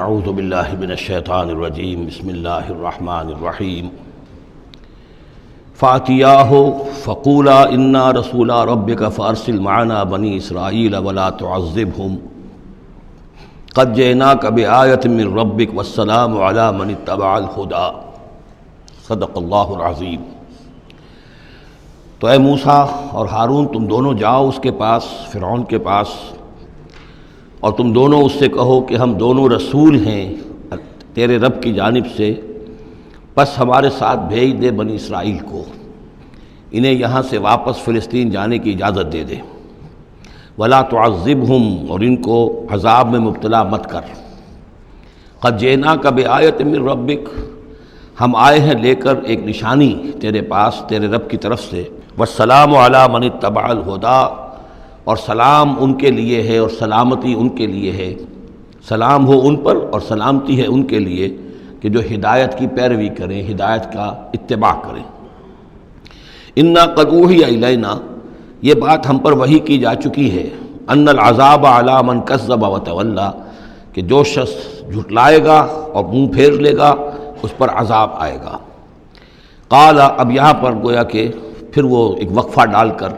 اعوذ باللہ من الشیطان الرجیم بسم اللہ الرحمن الرحیم فَأْتِيَاهُ فَقُولَا إِنَّا رَسُولَا رَبِّكَ فَأَرْسِلْ مَعَنَا بَنِي إِسْرَائِيلَ وَلَا تُعَذِّبْهُمْ قَدْ جِئْنَاكَ بِآيَةٍ مِّن رَّبِّكَ وَالسَّلَامُ عَلَىٰ مَنِ اتَّبَعَ الْهُدَىٰ صدق اللہ العظیم۔ تو اے موسیٰ اور ہارون، تم دونوں جاؤ اس کے پاس، فرعون کے پاس، اور تم دونوں اس سے کہو کہ ہم دونوں رسول ہیں تیرے رب کی جانب سے، بس ہمارے ساتھ بھیج دے بنی اسرائیل کو، انہیں یہاں سے واپس فلسطین جانے کی اجازت دے دے۔ ولا تعذبہم، اور ان کو عذاب میں مبتلا مت کر۔ قد جئناک بآیۃ من ربک، ہم آئے ہیں لے کر ایک نشانی تیرے پاس تیرے رب کی طرف سے۔ والسلام علی من اتبع الہدیٰ، اور سلام ان کے لیے ہے اور سلامتی ان کے لیے ہے، سلام ہو ان پر اور سلامتی ہے ان کے لیے کہ جو ہدایت کی پیروی کریں، ہدایت کا اتباع کریں۔ انا قد اوحی الینا، یہ بات ہم پر وحی کی جا چکی ہے، ان العذاب علی من کذب وتولی، کہ جو شخص جھٹلائے گا اور منہ پھیر لے گا اس پر عذاب آئے گا۔ قال، اب یہاں پر گویا کہ پھر وہ ایک وقفہ ڈال کر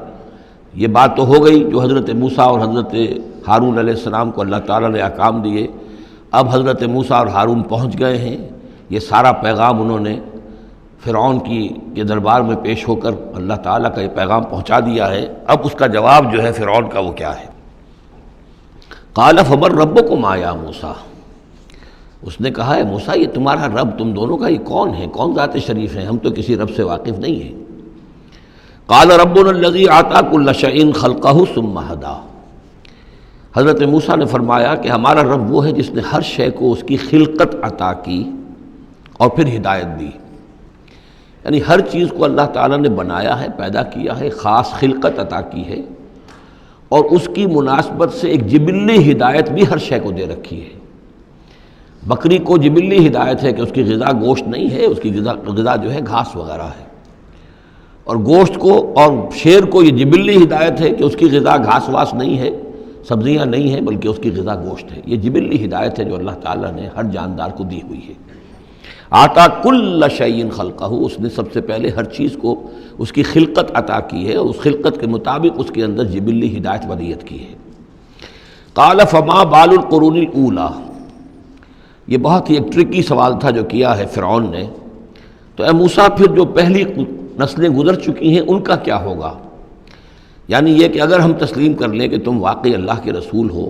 یہ بات تو ہو گئی جو حضرت موسیٰ اور حضرت ہارون علیہ السلام کو اللہ تعالیٰ نے احکام دیے۔ اب حضرت موسیٰ اور ہارون پہنچ گئے ہیں، یہ سارا پیغام انہوں نے فرعون کے دربار میں پیش ہو کر اللہ تعالیٰ کا یہ پیغام پہنچا دیا ہے۔ اب اس کا جواب جو ہے فرعون کا وہ کیا ہے؟ قال فمن ربکم یا موسیٰ، اس نے کہا ہے موسیٰ یہ تمہارا رب تم دونوں کا یہ کون ہے، کون ذات شریف ہے، ہم تو کسی رب سے واقف نہیں ہیں۔ قال ربنا الذی اعطی کل شیء خلقہ ثم ہدیٰ، حضرت موسیٰ نے فرمایا کہ ہمارا رب وہ ہے جس نے ہر شے کو اس کی خلقت عطا کی اور پھر ہدایت دی، یعنی ہر چیز کو اللہ تعالیٰ نے بنایا ہے، پیدا کیا ہے، خاص خلقت عطا کی ہے، اور اس کی مناسبت سے ایک جبلی ہدایت بھی ہر شے کو دے رکھی ہے۔ بکری کو جبلی ہدایت ہے کہ اس کی غذا گوشت نہیں ہے، اس کی غذا جو ہے گھاس وغیرہ ہے، اور گوشت کو اور شیر کو یہ جبلی ہدایت ہے کہ اس کی غذا گھاس واس نہیں ہے، سبزیاں نہیں ہیں، بلکہ اس کی غذا گوشت ہے۔ یہ جبلی ہدایت ہے جو اللہ تعالیٰ نے ہر جاندار کو دی ہوئی ہے۔ آتا کل شیء خلقہ، اس نے سب سے پہلے ہر چیز کو اس کی خلقت عطا کی ہے، اور اس خلقت کے مطابق اس کے اندر جبلی ہدایت ودیت کی ہے۔ قال فما بال القرون الاولی، یہ بہت ہی ایک ٹرکی سوال تھا جو کیا ہے فرعون نے۔ تو اے موسیٰ پھر جو پہلی نسلیں گزر چکی ہیں ان کا کیا ہوگا؟ یعنی یہ کہ اگر ہم تسلیم کر لیں کہ تم واقعی اللہ کے رسول ہو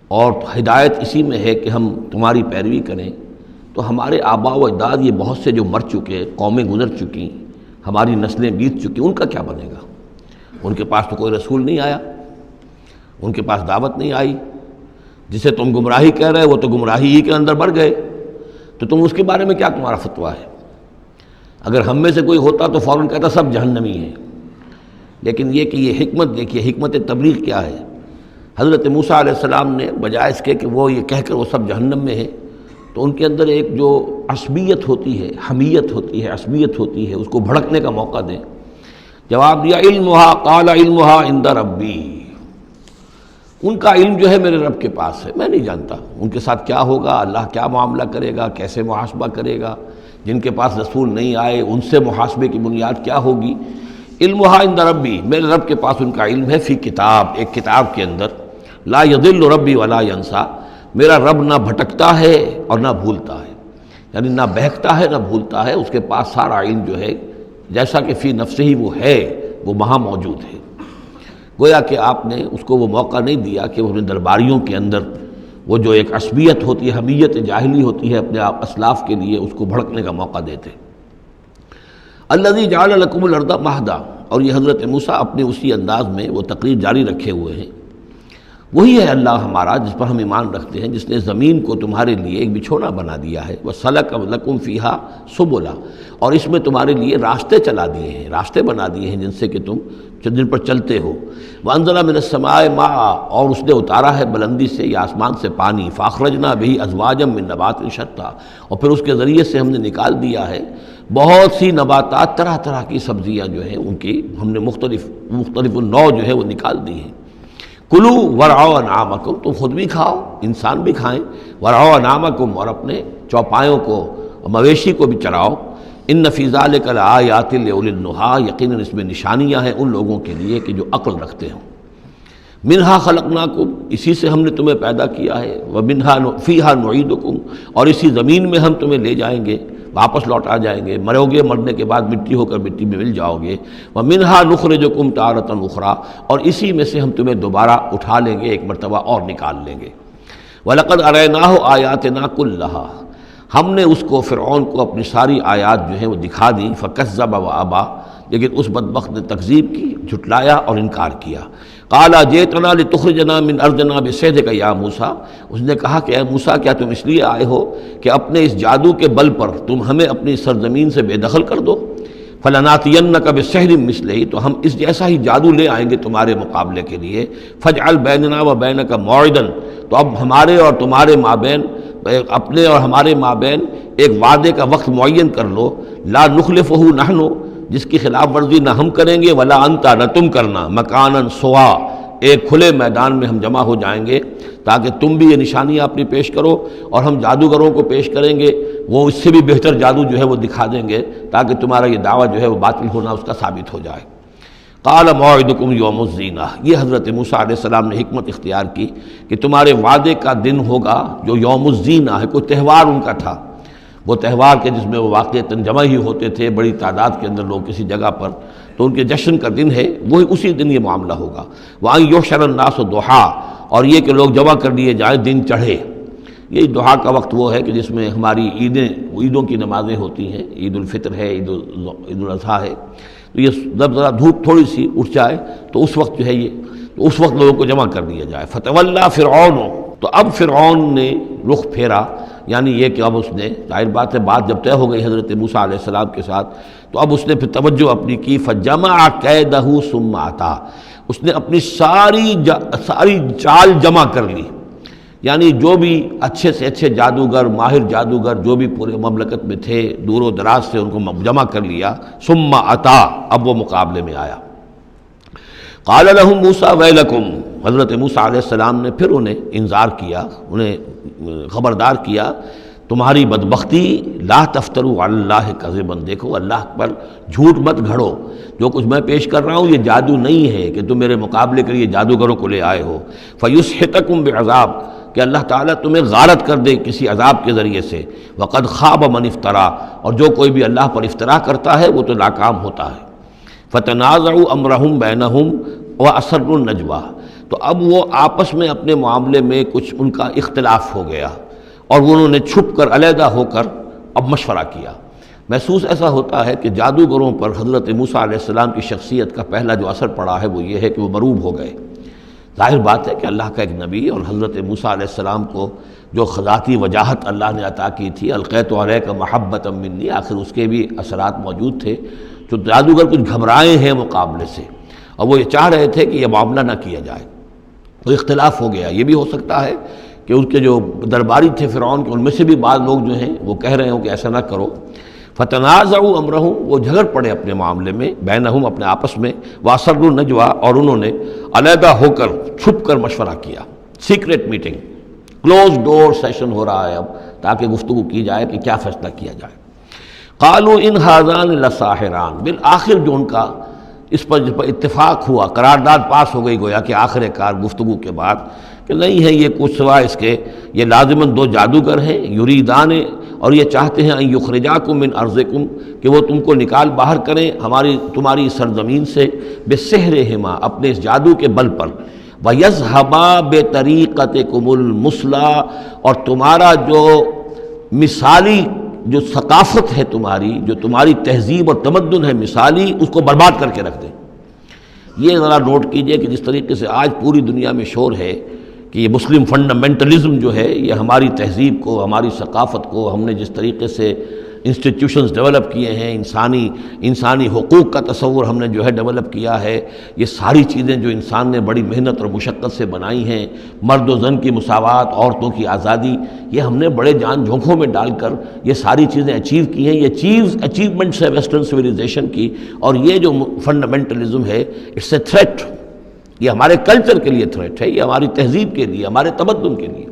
اور ہدایت اسی میں ہے کہ ہم تمہاری پیروی کریں، تو ہمارے آباء و اجداد یہ بہت سے جو مر چکے، قومیں گزر چکی، ہماری نسلیں بیت چکی، ان کا کیا بنے گا؟ ان کے پاس تو کوئی رسول نہیں آیا، ان کے پاس دعوت نہیں آئی، جسے تم گمراہی کہہ رہے وہ تو گمراہی ہی کے اندر بڑھ گئے، تو تم اس کے بارے میں کیا تمہارا فتویٰ ہے؟ اگر ہم میں سے کوئی ہوتا تو فوراً کہتا سب جہنمی ہیں، لیکن یہ کہ یہ حکمت دیکھیے، حکمت تبلیغ کیا ہے۔ حضرت موسیٰ علیہ السلام نے بجائے اس کے کہ وہ یہ کہہ کر وہ سب جہنم میں ہیں، تو ان کے اندر ایک جو عصبیت ہوتی ہے، حمیت ہوتی ہے، عصبیت ہوتی ہے، اس کو بھڑکنے کا موقع دیں۔ جواب دیا علمھا، قال علمھا عند ربی، ان کا علم جو ہے میرے رب کے پاس ہے، میں نہیں جانتا ان کے ساتھ کیا ہوگا، اللہ کیا معاملہ کرے گا، کیسے محاسبہ کرے گا، جن کے پاس رسول نہیں آئے ان سے محاسبے کی بنیاد کیا ہوگی۔ علمھا عند ربی، میرے رب کے پاس ان کا علم ہے، فی کتاب، ایک کتاب کے اندر، لا یضل ربی ولا ینسیٰ، میرا رب نہ بھٹکتا ہے اور نہ بھولتا ہے، یعنی نہ بہکتا ہے نہ بھولتا ہے، اس کے پاس سارا علم جو ہے جیسا کہ فی نفسہ ہی وہ ہے، وہ وہاں موجود ہے۔ گویا کہ آپ نے اس کو وہ موقع نہیں دیا کہ وہ اپنے درباریوں کے اندر وہ جو ایک عصبیت ہوتی ہے، حمیت جاہلی ہوتی ہے اپنے اسلاف کے لیے، اس کو بھڑکنے کا موقع دیتے۔ الذی جعل لکم الارض مہدا، اور یہ حضرت موسیٰ اپنے اسی انداز میں وہ تقریر جاری رکھے ہوئے ہیں، وہی ہے اللہ ہمارا جس پر ہم ایمان رکھتے ہیں، جس نے زمین کو تمہارے لیے ایک بچھونا بنا دیا ہے، وَسَلَكَ لَكُمْ فِيهَا سُبُلًا، اور اس میں تمہارے لیے راستے چلا دیے ہیں، راستے بنا دیے ہیں جن سے کہ تم جن پر چلتے ہو۔ وَأَنزَلَ مِنَ السَّمَاءِ مَاءً، اور اس نے اتارا ہے بلندی سے یا آسمان سے پانی، فَأَخْرَجْنَا بِهِ أَزْوَاجًا مِّن نَبَاتٍ شَتَّىٰ، اور پھر اس کے ذریعے سے ہم نے نکال دیا ہے بہت سی نباتات، طرح طرح کی سبزیاں جو ہیں ان کی ہم نے مختلف النوع جو ہے وہ نکال دی ہیں۔ کلو ورعوا انعامکم، تم خود بھی کھاؤ، انسان بھی کھائیں، ورعوا انعامکم، اور اپنے چوپایوں کو، مویشی کو بھی چراؤ، ان فی ذلک لآیات لأولی النہی، یقیناً اس میں نشانیاں ہیں ان لوگوں کے لیے کہ جو عقل رکھتے ہوں۔ منہا خلقناکم، اسی سے ہم نے تمہیں پیدا کیا ہے، ومنہا فیہا نعیدکم، اور اسی زمین میں ہم تمہیں لے جائیں گے، واپس لوٹا جائیں گے، مرو گے، مرنے کے بعد مٹی ہو کر مٹی میں مل جاؤ گے، ومنہا نخرجکم تارۃ اخری، اور اسی میں سے ہم تمہیں دوبارہ اٹھا لیں گے، ایک مرتبہ اور نکال لیں گے۔ وَلَقَدْ أَرَيْنَاهُ آیَاتِنَا كُلَّهَا، ہم نے اس کو، فرعون کو، اپنی ساری آیات جو ہیں وہ دکھا دیں، فَكَذَّبَ وَأَبَى، لیکن اس بدبخت نے تکذیب کی، جھٹلایا اور انکار کیا۔ قَالَ جِئْتَنَا لِتُخْرِجَنَا مِنْ أَرْضِنَا بِسِحْرِكَ يَا موسیٰ، اس نے کہا کہ اے موسیٰ، کیا تم اس لیے آئے ہو کہ اپنے اس جادو کے بل پر تم ہمیں اپنی سرزمین سے بے دخل کر دو؟ فَلَنَأْتِيَنَّكَ بِسِحْرٍ مِثْلِهِ، تو ہم اس جیسا ہی جادو لے آئیں گے تمہارے مقابلے کے لیے۔ فَاجْعَلْ بَيْنَنَا وَبَيْنَكَ مَوْعِدًا، تو اب ہمارے اور تمہارے مابین، اپنے اور ہمارے مابین ایک وعدے کا وقت معین کر لو، لا نخلفہ نحن، جس کی خلاف ورزی نہ ہم کریں گے، ولا انتا، نہ تم کرنا، مکاناً سوا، ایک کھلے میدان میں ہم جمع ہو جائیں گے، تاکہ تم بھی یہ نشانیاں اپنی پیش کرو اور ہم جادوگروں کو پیش کریں گے، وہ اس سے بھی بہتر جادو جو ہے وہ دکھا دیں گے، تاکہ تمہارا یہ دعویٰ جو ہے وہ باطل ہونا اس کا ثابت ہو جائے۔ قال موعدکم یوم الزینہ، یہ حضرت موسیٰ علیہ السلام نے حکمت اختیار کی کہ تمہارے وعدے کا دن ہوگا جو یوم الزینہ ہے، کوئی تہوار ان کا تھا، وہ تہوار کے جس میں وہ واقعتاً جمع ہی ہوتے تھے بڑی تعداد کے اندر لوگ کسی جگہ پر، تو ان کے جشن کا دن ہے، وہی اسی دن یہ معاملہ ہوگا۔ وَأَن يُحْشَرَ النَّاسُ ضُحًى، اور یہ کہ لوگ جمع کر لیے جائیں دن چڑھے۔ یہ دحا کا وقت وہ ہے کہ جس میں ہماری عیدوں کی نمازیں ہوتی ہیں، عید الفطر ہے، عید الاضحیٰ ہے، تو یہ جب ذرا دھوپ تھوڑی سی اٹھ جائے تو اس وقت جو ہے یہ، تو اس وقت لوگوں کو جمع کر دیا جائے۔ فَتَوَلَّىٰ فِرْعَوْنُ، تو اب فرعون نے رخ پھیرا، یعنی یہ کہ اب اس نے، ظاہر بات ہے بات جب طے ہو گئی حضرت موسیٰ علیہ السلام کے ساتھ، تو اب اس نے پھر توجہ اپنی کی، فَجَمَعَ كَيْدَهُ ثُمَّ أَتَىٰ، اس نے اپنی ساری چال جمع کر لی، یعنی جو بھی اچھے سے اچھے جادوگر، ماہر جادوگر جو بھی پورے مملکت میں تھے، دور و دراز سے ان کو جمع کر لیا۔ ثم اتا، اب وہ مقابلے میں آیا۔ قال لهم موسیٰ ویلکم، حضرت موسیٰ علیہ السلام نے پھر انہیں انذار کیا، انہیں خبردار کیا، تمہاری بدبختی، لا تفتروا علی اللہ کذبا، دیکھو اللہ پر جھوٹ مت گھڑو، جو کچھ میں پیش کر رہا ہوں یہ جادو نہیں ہے کہ تم میرے مقابلے کے لیے جادوگروں کو لے آئے ہو۔ فیسحتکم بعذاب، کہ اللہ تعالیٰ تمہیں غارت کر دے کسی عذاب کے ذریعے سے۔ وقد خاب من افترا، اور جو کوئی بھی اللہ پر افترا کرتا ہے وہ تو ناکام ہوتا ہے۔ فتنازعوا امرهم بینہم واسروا النجوى، تو اب وہ آپس میں اپنے معاملے میں کچھ ان کا اختلاف ہو گیا اور وہ انہوں نے چھپ کر، علیحدہ ہو کر اب مشورہ کیا۔ محسوس ایسا ہوتا ہے کہ جادوگروں پر حضرت موسیٰ علیہ السلام کی شخصیت کا پہلا جو اثر پڑا ہے وہ یہ ہے کہ وہ مروب ہو گئے۔ ظاہر بات ہے کہ اللہ کا ایک نبی اور حضرت موسیٰ علیہ السلام کو جو ذاتی وجاہت اللہ نے عطا کی تھی، القیت علیک محبۃ منی، آخر اس کے بھی اثرات موجود تھے، جو جادوگر کچھ گھبرائے ہیں مقابلے سے، اور وہ یہ چاہ رہے تھے کہ یہ معاملہ نہ کیا جائے، تو اختلاف ہو گیا۔ یہ بھی ہو سکتا ہے کہ ان کے جو درباری تھے فرعون کے، ان میں سے بھی بعض لوگ جو ہیں وہ کہہ رہے ہوں کہ ایسا نہ کرو۔ فتنازعوا امرهم، وہ جھگڑ پڑے اپنے معاملے میں، بینہم، اپنے آپس میں، واسروا النجوى، اور انہوں نے علیحدہ ہو کر چھپ کر مشورہ کیا، سیکریٹ میٹنگ، کلوز ڈور سیشن ہو رہا ہے اب، تاکہ گفتگو کی جائے کہ کیا فیصلہ کیا جائے۔ قالوا ان ھذان لساحران، بالآخر جو ان کا اس پر اتفاق ہوا، قرارداد پاس ہو گئی گویا کہ آخر کار گفتگو کے بعد، کہ نہیں ہے یہ کچھ سوا اس کے، یہ لازماً دو جادوگر ہیں، یریدان، اور یہ چاہتے ہیں ان یخرجاکم من ارضکم، کہ وہ تم کو نکال باہر کریں تمہاری سرزمین سے، بسحرہما، اپنے اس جادو کے بل پر، ویذھبا بطریقتکم المثلی، اور تمہارا جو مثالی جو ثقافت ہے تمہاری، جو تمہاری تہذیب اور تمدن ہے مثالی، اس کو برباد کر کے رکھ دیں۔ یہ ذرا نوٹ کیجئے کہ جس طریقے سے آج پوری دنیا میں شور ہے کہ یہ مسلم فنڈامنٹلزم جو ہے، یہ ہماری تہذیب کو، ہماری ثقافت کو، ہم نے جس طریقے سے انسٹیٹیوشنز ڈیولپ کیے ہیں، انسانی حقوق کا تصور ہم نے جو ہے ڈیولپ کیا ہے، یہ ساری چیزیں جو انسان نے بڑی محنت اور مشقت سے بنائی ہیں، مرد و زن کی مساوات، عورتوں کی آزادی، یہ ہم نے بڑے جان جھونکوں میں ڈال کر یہ ساری چیزیں اچیو کی ہیں۔ یہ اچیومنٹس ہے ویسٹرن سویلائزیشن کی، اور یہ جو فنڈامنٹلزم ہے، اٹس اے تھریٹ یہ ہمارے کلچر کے لیے تھریٹ ہے، یہ ہماری تہذیب کے لیے، ہمارے تمدن کے لیے۔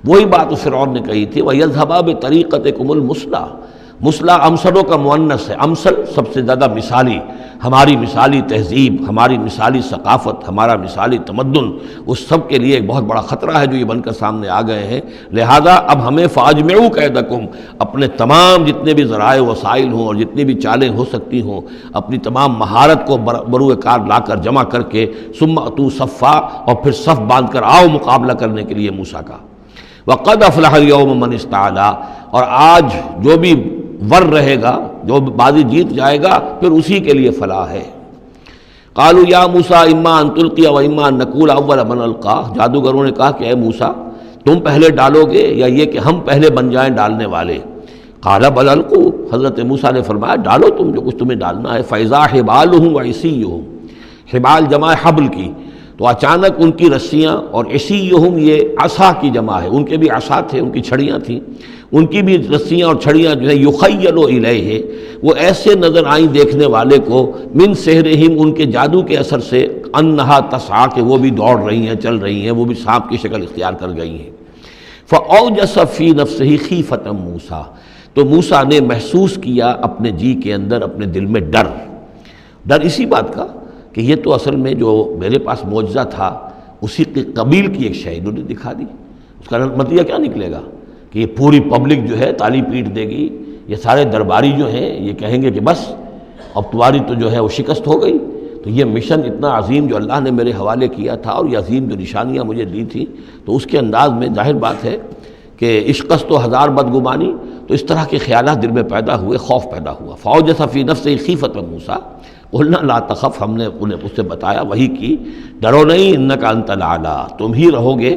وہی بات فرعون نے کہی تھی وَيَذْهَبَا بِطَرِيقَتِكُمُ الْمُثْلَىٰ، مثلا امثلوں کا مؤنث ہے، امثل سب سے زیادہ مثالی، ہماری مثالی تہذیب، ہماری مثالی ثقافت، ہمارا مثالی تمدن، اس سب کے لیے ایک بہت بڑا خطرہ ہے جو یہ بن کر سامنے آ گئے ہیں۔ لہذا اب ہمیں فَأَجْمِعُوا كَيْدَكُمْ، اپنے تمام جتنے بھی ذرائع وسائل ہوں اور جتنی بھی چالیں ہو سکتی ہوں، اپنی تمام مہارت کو بروئے کار لا کر جمع کر کے ثُمَّ أْتُوا صَفًّا، اور پھر صف باندھ کر آؤ مقابلہ کرنے کے لیے موسیٰ کا۔ وَقَدْ أَفْلَحَ الْيَوْمَ مَنِ اسْتَعْلَىٰ، اور آج جو بھی ور رہے گا، جو بازی جیت جائے گا، پھر اسی کے لیے فلاح ہے۔ قالوا یا موسیٰ اما ان تلقی و اما ان نکون اول من القا، جادوگروں نے کہا کہ اے موسیٰ تم پہلے ڈالو گے یا یہ کہ ہم پہلے بن جائیں ڈالنے والے؟ قال بل القوا، حضرت موسیٰ نے فرمایا ڈالو تم جو کچھ تمہیں ڈالنا ہے۔ فاذا حبالهم وعصیهم، حبال جمع حبل کی، تو اچانک ان کی رسیاں، اور عصیہم یہ عصا کی جمع ہے، ان کے بھی عصا تھے، ان کی چھڑیاں تھیں، ان کی بھی رسیاں اور چھڑیاں جو ہے یخیل الیہ، وہ ایسے نظر آئیں دیکھنے والے کو، من سحرہم، ان کے جادو کے اثر سے، انہا تسعی، کہ وہ بھی دوڑ رہی ہیں، چل رہی ہیں، وہ بھی سانپ کی شکل اختیار کر گئی ہیں۔ فاوجس فی نفسہ خیفۃ موسیٰ، تو موسیٰ نے محسوس کیا اپنے جی کے اندر، اپنے دل میں ڈر اسی بات کا کہ یہ تو اصل میں جو میرے پاس معجزہ تھا اسی کے قبیل کی ایک شے انہوں نے دکھا دی۔ اس کا نتیجہ کیا نکلے گا کہ یہ پوری پبلک جو ہے تالی پیٹ دے گی، یہ سارے درباری جو ہیں یہ کہیں گے کہ بس اب تمہاری تو جو ہے وہ شکست ہو گئی۔ تو یہ مشن اتنا عظیم جو اللہ نے میرے حوالے کیا تھا، اور یہ عظیم جو نشانیاں مجھے دی تھیں، تو اس کے انداز میں ظاہر بات ہے کہ عشقست و ہزار بدگمانی، تو اس طرح کے خیالات دل میں پیدا ہوئے، خوف پیدا ہوا۔ فاوجس فی نفسہ خیفۃ موسیٰ قلنا لا تخف، ہم نے انہیں اس سے بتایا، وہی کی، ڈرو نہیں، انک انت الاعلیٰ، تم ہی رہو گے،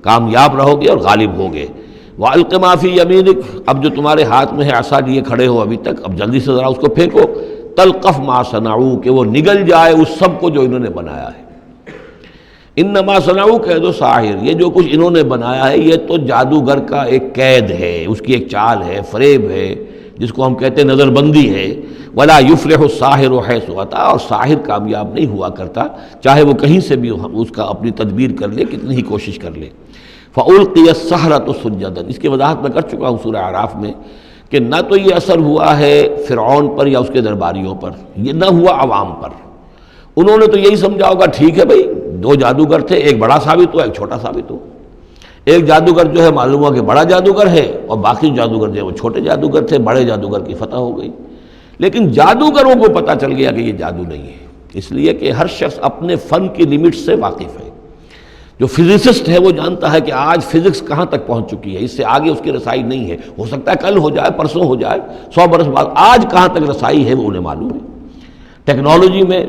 کامیاب رہو گے اور غالب ہوگے۔ وَأَلْقِ مَا فِي يَمِينِكَ، اب جو تمہارے ہاتھ میں ہے عصا لیے کھڑے ہو ابھی تک، اب جلدی سے ذرا اس کو پھینکو، تلقف ما صنعوا، کہ وہ نگل جائے اس سب کو جو انہوں نے بنایا ہے۔ انما صنعوا کید ساحر، یہ جو کچھ انہوں نے بنایا ہے یہ تو جادوگر کا ایک قید ہے، اس کی ایک چال ہے، فریب ہے، جس کو ہم کہتے ہیں نظر بندی ہے۔ ولا یفلح الساحر حیث اتی، اور ساحر کامیاب نہیں ہوا کرتا چاہے وہ کہیں سے بھی اس کا اپنی تدبیر کر لے، کتنی ہی کوشش کر لے۔ فَأُلْقِيَ السَّحَرَةُ سُجَّدًا، اس کی وضاحت میں کر چکا ہوں سورہ اعراف میں کہ نہ تو یہ اثر ہوا ہے فرعون پر یا اس کے درباریوں پر، یہ نہ ہوا عوام پر۔ انہوں نے تو یہی سمجھا ہوگا ٹھیک ہے بھائی، دو جادوگر تھے، ایک بڑا ثابت ہوا، ایک چھوٹا ثابت ہوا۔ ایک جادوگر جو ہے معلوم ہوا کہ بڑا جادوگر ہے، اور باقی جادوگر جو ہے وہ چھوٹے جادوگر تھے، بڑے جادوگر کی فتح ہو گئی۔ لیکن جادوگروں کو پتہ چل گیا کہ یہ جادو نہیں ہے، اس لیے کہ ہر شخص اپنے فن کی لیمٹ سے واقف ہے۔ جو فزسسٹ ہے وہ جانتا ہے کہ آج فزکس کہاں تک پہنچ چکی ہے، اس سے آگے اس کی رسائی نہیں ہے، ہو سکتا ہے کل ہو جائے، پرسوں ہو جائے، 100 برس بعد، آج کہاں تک رسائی ہے وہ انہیں معلوم ہے۔ ٹیکنالوجی میں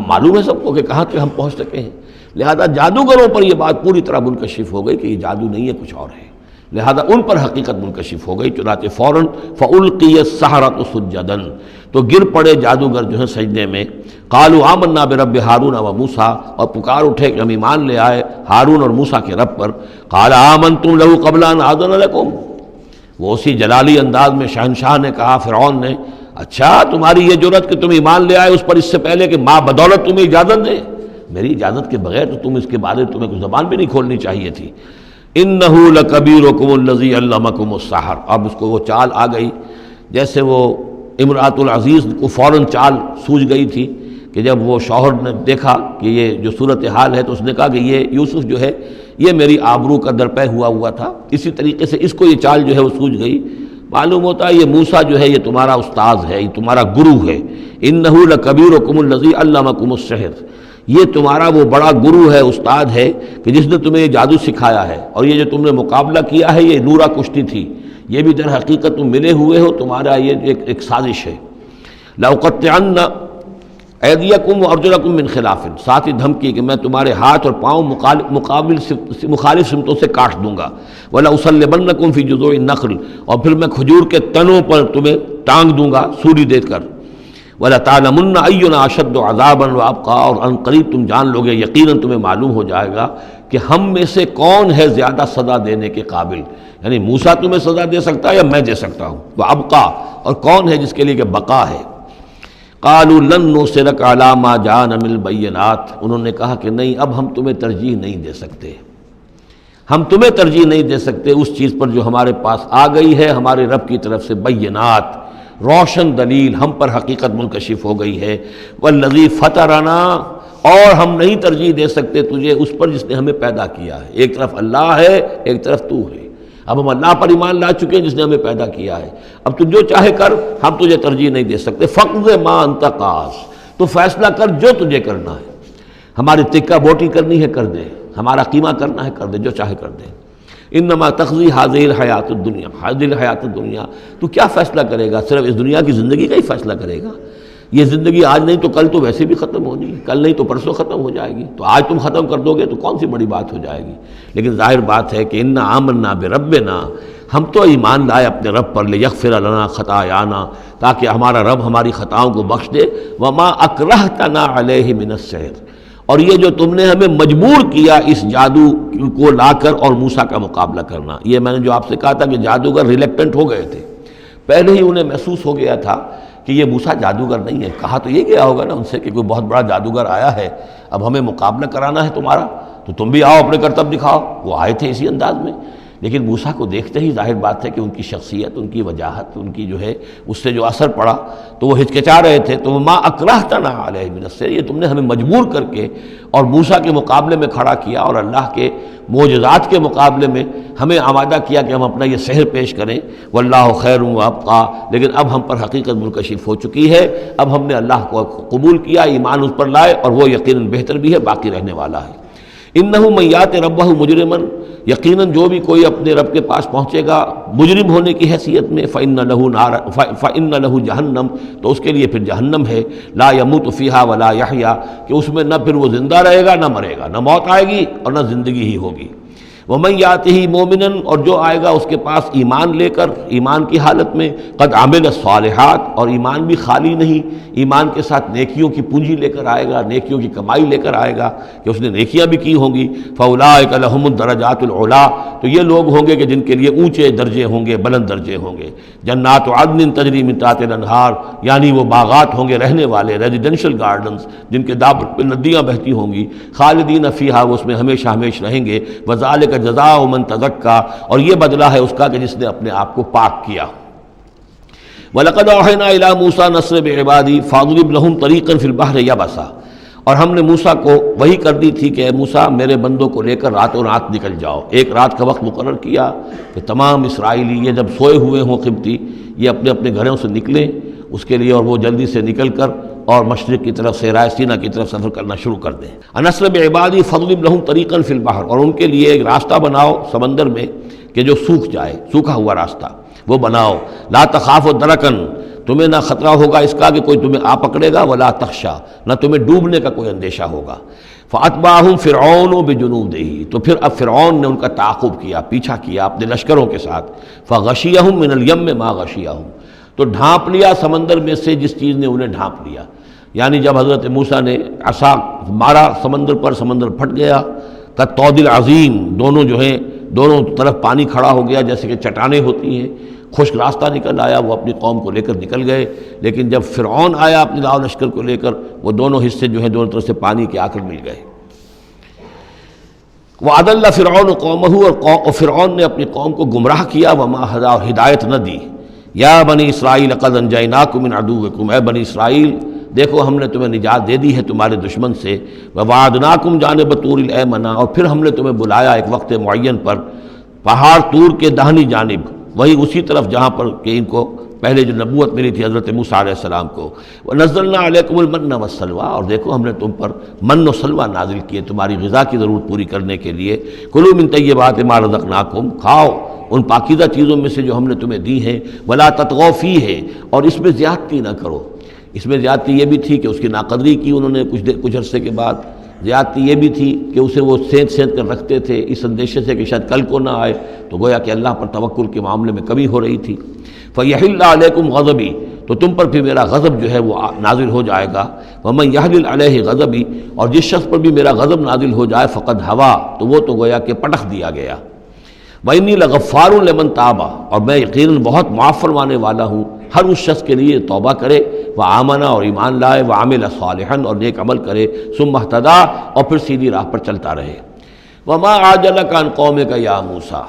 معلوم ہے سب کو کہ کہاں تک ہم پہنچ سکے ہیں، لہذا جادوگروں پر یہ بات پوری طرح منکشف ہو گئی کہ یہ جادو نہیں ہے، کچھ اور ہے، لہذا ان پر حقیقت منکشف ہو گئی۔ چنانچہ فوراً فَأُلْقِيَ السَّحَرَةُ سُجَّدًا، تو گر پڑے جادوگر جو ہیں سجدے میں۔ قالوا آمنا برب ہارون و موسیٰ، اور پکار اٹھے کہ ہم ایمان لے آئے ہارون اور موسیٰ کے رب پر۔ قال آمنتم له قبل ان آذن لكم، وہ اسی جلالی انداز میں شہنشاہ نے کہا، فرعون نے، اچھا تمہاری یہ جرت کہ تم ایمان لے آئے اس پر اس سے پہلے کہ ماں بدولت تمہیں اجازت دے، میری اجازت کے بغیر تو تم اس کے بارے تمہیں کوئی زبان بھی نہیں کھولنی چاہیے تھی۔ انہ لکبیرکم الذی علمکم السحر، اب اس کو وہ چال آ گئی، جیسے وہ امرأۃ العزیز کو فوراً چال سوجھ گئی تھی کہ جب وہ شوہر نے دیکھا کہ یہ جو صورتحال ہے تو اس نے کہا کہ یہ یوسف جو ہے یہ میری آبرو کا درپے ہوا تھا، اسی طریقے سے اس کو یہ چال جو ہے وہ سوجھ گئی۔ معلوم ہوتا ہے یہ موسیٰ جو ہے یہ تمہارا استاذ ہے، یہ تمہارا گرو ہے۔ انہ لکبیرکم الذی علمکم السحر، یہ تمہارا وہ بڑا گرو ہے، استاد ہے کہ جس نے تمہیں یہ جادو سکھایا ہے، اور یہ جو تم نے مقابلہ کیا ہے یہ نورا کشتی تھی، یہ بھی در حقیقت تم ملے ہوئے ہو، تمہارا یہ ایک سازش ہے۔ لَأُقَطِّعَنَّ أَيْدِيَكُمْ وَأَرْجُلَكُمْ مِنْ خِلَافٍ، ساتھ ہی دھمکی کہ میں تمہارے ہاتھ اور پاؤں مخالف سمتوں سے کاٹ دوں گا۔ وَلَأُصَلِّبَنَّكُمْ فِي جُذُوعِ النَّخْلِ، اور پھر میں کھجور کے تنوں پر تمہیں ٹانگ دوں گا سولی دے کر۔ وَلَتَعْلَمُنَّ أَيُّنَا أَشَدُّ عَذَابًا وَأَبْقَىٰ، اور ان قریب تم جان لوگے، یقیناً تمہیں معلوم ہو جائے گا کہ ہم میں سے کون ہے زیادہ سزا دینے کے قابل، یعنی موسیٰ تمہیں سزا دے سکتا ہے یا میں دے سکتا ہوں، وَأَبْقَىٰ، اور کون ہے جس کے لیے کہ بقا ہے۔ قالوا لن نصرک علی ما جاءنا من البینات، انہوں نے کہا کہ نہیں، اب ہم تمہیں ترجیح نہیں دے سکتے، ہم تمہیں ترجیح نہیں دے سکتے اس چیز پر جو ہمارے پاس آ گئی ہے ہمارے رب کی طرف سے، بینات، روشن دلیل ہم پر حقیقت منکشف ہو گئی ہے، والذی فطرنا، اور ہم نہیں ترجیح دے سکتے تجھے اس پر جس نے ہمیں پیدا کیا ہے، ایک طرف اللہ ہے ایک طرف تو ہے، اب ہم اللہ پر ایمان لا چکے ہیں جس نے ہمیں پیدا کیا ہے، اب تو جو چاہے کر، ہم تجھے ترجیح نہیں دے سکتے، فقض ما انت قاض، تو فیصلہ کر جو تجھے کرنا ہے، ہماری تکہ بوٹی کرنی ہے کر دے، ہمارا قیمہ کرنا ہے کر دے، جو چاہے کر دے، انما تقضی هذه الحیات الدنیا، هذه الحیات الدنیا، تو کیا فیصلہ کرے گا؟ صرف اس دنیا کی زندگی کا ہی فیصلہ کرے گا؟ یہ زندگی آج نہیں تو کل تو ویسے بھی ختم ہونی ہے، کل نہیں تو پرسوں ختم ہو جائے گی، تو آج تم ختم کر دو گے تو کون سی بڑی بات ہو جائے گی؟ لیکن ظاہر بات ہے کہ انا آمنا بربنا، ہم تو ایمان لائے اپنے رب پر، لیغفر لنا خطایانا، تاکہ ہمارا رب ہماری خطاؤں کو بخش دے، وما اکرہتنا علیہ من السحر، اور یہ جو تم نے ہمیں مجبور کیا اس جادو کو لا کر اور موسیٰ کا مقابلہ کرنا، یہ میں نے جو آپ سے کہا تھا کہ جادوگر ریلیکٹنٹ ہو گئے تھے، پہلے ہی انہیں محسوس ہو گیا تھا کہ یہ موسیٰ جادوگر نہیں ہے، کہا تو یہ گیا ہوگا نا ان سے کہ کوئی بہت بڑا جادوگر آیا ہے، اب ہمیں مقابلہ کرانا ہے تمہارا، تو تم بھی آؤ اپنے کرتب دکھاؤ، وہ آئے تھے اسی انداز میں، لیکن موسیٰ کو دیکھتے ہی ظاہر بات ہے کہ ان کی شخصیت، ان کی وجاہت، ان کی جو ہے اس سے جو اثر پڑا تو وہ ہچکچا رہے تھے، تو ما اکرہتنا علیہ من السحر، یہ تم نے ہمیں مجبور کر کے اور موسیٰ کے مقابلے میں کھڑا کیا اور اللہ کے معجزات کے مقابلے میں ہمیں آمادہ کیا کہ ہم اپنا یہ سحر پیش کریں، واللہ خیر وابقیٰ، لیکن اب ہم پر حقیقت منکشف ہو چکی ہے، اب ہم نے اللہ کو قبول کیا، ایمان اس پر لائے، اور وہ یقیناً بہتر بھی ہے، باقی رہنے والا ہے۔ انہ من یات ربہ مجرما، یقیناً جو بھی کوئی اپنے رب کے پاس پہنچے گا مجرم ہونے کی حیثیت میں، فإن لہ جہنم، تو اس کے لیے پھر جہنم ہے، لا یموت فیہا ولا یحیا، کہ اس میں نہ پھر وہ زندہ رہے گا نہ مرے گا، نہ موت آئے گی اور نہ زندگی ہی ہوگی۔ ومن یاتہ مومنا، اور جو آئے گا اس کے پاس ایمان لے کر، ایمان کی حالت میں، قد عمل الصالحات، اور ایمان بھی خالی نہیں، ایمان کے ساتھ نیکیوں کی پونجی لے کر آئے گا، نیکیوں کی کمائی لے کر آئے گا کہ اس نے نیکیاں بھی کی ہوں گی، فاولئک لہم الدرجات العلی، تو یہ لوگ ہوں گے کہ جن کے لیے اونچے درجے ہوں گے، بلند درجے ہوں گے، جنات عدن تجری من تحتها الانہار، یعنی وہ باغات ہوں گے رہنے والے، ریزیڈینشل گارڈنز جن کے دامن پہ ندیاں بہتی ہوں گی، خالدین فیہا، وہ اس میں ہمیشہ ہمیش رہیں گے، وذالک جزاء من تزکا، اور یہ بدلہ ہے اس کا کہ جس نے اپنے آپ کو پاک کیا۔ وَلَقَدْ أَوْحَيْنَا إِلَىٰ مُوسَىٰ نَصْرِ بِعِبَادِي فَاضْرِبْ لَهُمْ طَرِيقًا فِي الْبَحْرِ يَبَسًا، اور ہم نے موسیٰ کو وحی کر دی تھی کہ اے موسیٰ میرے بندوں کو لے کر راتوں رات نکل جاؤ، ایک رات کا وقت مقرر کیا کہ تمام اسرائیلی یہ جب سوئے ہوئے ہوں قبطی، یہ اپنے اپنے گھروں سے نکلیں اس کے لیے، اور وہ جلدی سے نکل کر اور مشرق کی طرف صحرائے سینا کی طرف سفر کرنا شروع کر دیں۔ نصر بعبادی فضرب لہم طریقا فی البحر، اور ان کے لیے ایک راستہ بناؤ سمندر میں کہ جو سوکھ جائے، سوکھا ہوا راستہ وہ بناؤ، لا تخاف درکن، تمہیں نہ خطرہ ہوگا اس کا کہ کوئی تمہیں آ پکڑے گا، ولا تخشا، نہ تمہیں ڈوبنے کا کوئی اندیشہ ہوگا۔ فاتبعہم فرعون بجنودہ، تو پھر اب فرعون نے ان کا تعاقب کیا، پیچھا کیا اپنے لشکروں کے ساتھ، فغشیہم من الیم ما غشیہم، تو ڈھانپ لیا سمندر میں سے جس چیز نے انہیں ڈھانپ لیا، یعنی جب حضرت موسیٰ نے عصا مارا سمندر پر، سمندر پھٹ گیا، کالطود العظیم، دونوں جو ہیں دونوں طرف پانی کھڑا ہو گیا جیسے کہ چٹانیں ہوتی ہیں، خشک راستہ نکل آیا، وہ اپنی قوم کو لے کر نکل گئے، لیکن جب فرعون آیا اپنے لاؤ لشکر کو لے کر، وہ دونوں حصے جو ہیں دونوں طرف سے پانی کے آ کر مل گئے۔ وَأَضَلَّ فِرْعَوْنُ قَوْمَهُ، اور فرعون نے اپنی قوم کو گمراہ کیا، وَمَا هَدَىٰ، اور ہدایت نہ دی۔ یا بنی اسرائیل قد انجیناکم من عدوکم، اے بنی اسرائیل دیکھو ہم نے تمہیں نجات دے دی ہے تمہارے دشمن سے، ووعدناکم جانب طور الایمن، اور پھر ہم نے تمہیں بلایا ایک وقت معین پر پہاڑ طور کے داہنی جانب، وہی اسی طرف جہاں پر کہ ان کو پہلے جو نبوت ملی تھی حضرت موسیٰ علیہ السلام کو، وَنَزَّلْنَا عَلَيْكُمُ الْمَنَّ وَالسَّلْوَىٰ، اور دیکھو ہم نے تم پر من و سلوہ نازل کیے تمہاری غذا کی ضرورت پوری کرنے کے لیے، کُلُوا مِن طَیِّبَاتِ مَا رَزَقْنَاکُمْ، کھاؤ ان پاکیزہ چیزوں میں سے جو ہم نے تمہیں دی ہیں، وَلَا تَطْغَوْا فِیہِ، اور اس میں زیادتی نہ کرو۔ اس میں زیادتی یہ بھی تھی کہ اس کی ناقدری کی انہوں نے کچھ عرصے کے بعد، زیادتی یہ بھی تھی کہ اسے وہ سینت کر رکھتے تھے اس اندیشے سے کہ شاید کل کو نہ آئے، تو گویا کہ اللہ پر توکل کے معاملے میں کمی ہو رہی تھی۔ فَيَحِلَّ عَلَيْكُمْ غَضَبِي، تو تم پر پھر میرا غضب جو ہے وہ نازل ہو جائے گا، وَمَن يَحْلِلْ عَلَيْهِ غَضَبِي، اور جس شخص پر بھی میرا غضب نازل ہو جائے فقد ہوا، تو وہ تو گویا کہ پٹخ دیا گیا۔ وَإِنِّي لَغَفَّارٌ لِمَن تَابَ، اور میں یقیناً بہت معاف فرمانے والا ہوں ہر اس شخص کے لیے توبہ کرے، وآمنا اور ایمان لائے، وعمل صالحا اور نیک عمل کرے، ثم اہتدی اور پھر سیدھی راہ پر چلتا رہے۔ وما عجلک عن قومک یا موسیٰ،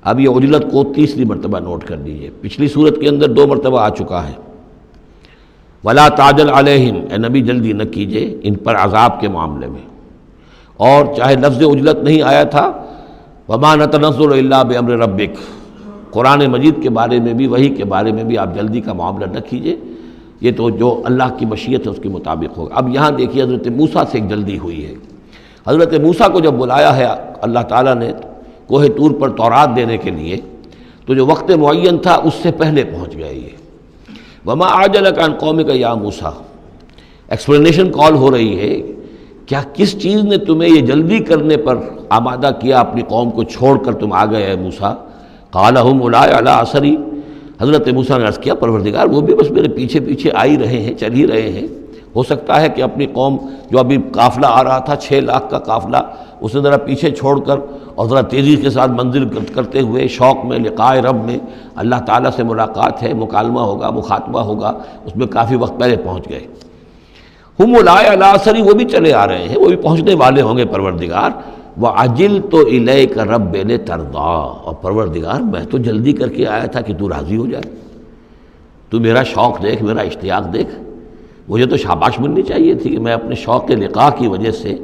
اب یہ عجلت کو تیسری مرتبہ نوٹ کر لیجیے، پچھلی صورت کے اندر 2 مرتبہ آ چکا ہے۔ ولا تعجل علیہم، اے نبی جلدی نہ کیجیے ان پر عذاب کے معاملے میں، اور چاہے لفظ عجلت نہیں آیا تھا وما نتنزل الا بامر ربک، قرآن مجید کے بارے میں بھی، وحی کے بارے میں بھی آپ جلدی کا معاملہ نہ کیجیے، یہ تو جو اللہ کی مشیت ہے اس کے مطابق ہوگا۔ اب یہاں دیکھیے حضرت موسیٰ سے ایک جلدی ہوئی ہے۔ حضرت موسیٰ کو جب بلایا ہے اللہ تعالیٰ نے کوہ طور پر تورات دینے کے لیے، تو جو وقت معین تھا اس سے پہلے پہنچ گئے یہ۔ وما عجلک عن قومک یا موسیٰ، ایکسپلینیشن کال ہو رہی ہے، کیا کس چیز نے تمہیں یہ جلدی کرنے پر آمادہ کیا، اپنی قوم کو چھوڑ کر تم آ گئے موسیٰ؟ قال هم اولائی علی اثری، حضرت موسیٰ نے عرض کیا پروردگار وہ بھی بس میرے پیچھے پیچھے آ ہی رہے ہیں، چل ہی رہے ہیں، ہو سکتا ہے کہ اپنی قوم جو ابھی قافلہ آ رہا تھا 6 لاکھ کا قافلہ، اسے ذرا پیچھے چھوڑ کر اور ذرا تیزی کے ساتھ منزل کرتے ہوئے شوق میں لقاء رب میں، اللہ تعالیٰ سے ملاقات ہے، مکالمہ ہوگا، مخاطبہ ہوگا، اس میں کافی وقت پہلے پہنچ گئے۔ ہم اولئک علی اثری، وہ بھی چلے آ رہے ہیں، وہ بھی پہنچنے والے ہوں گے پروردگار۔ وعجلت الیک رب لترضی، اور پروردگار میں تو جلدی کر کے آیا تھا کہ تو راضی ہو جائے، تو میرا شوق دیکھ، میرا اشتیاق دیکھ، مجھے تو شاباش ملنی چاہیے تھی کہ میں اپنے شوق لقاء کی وجہ سے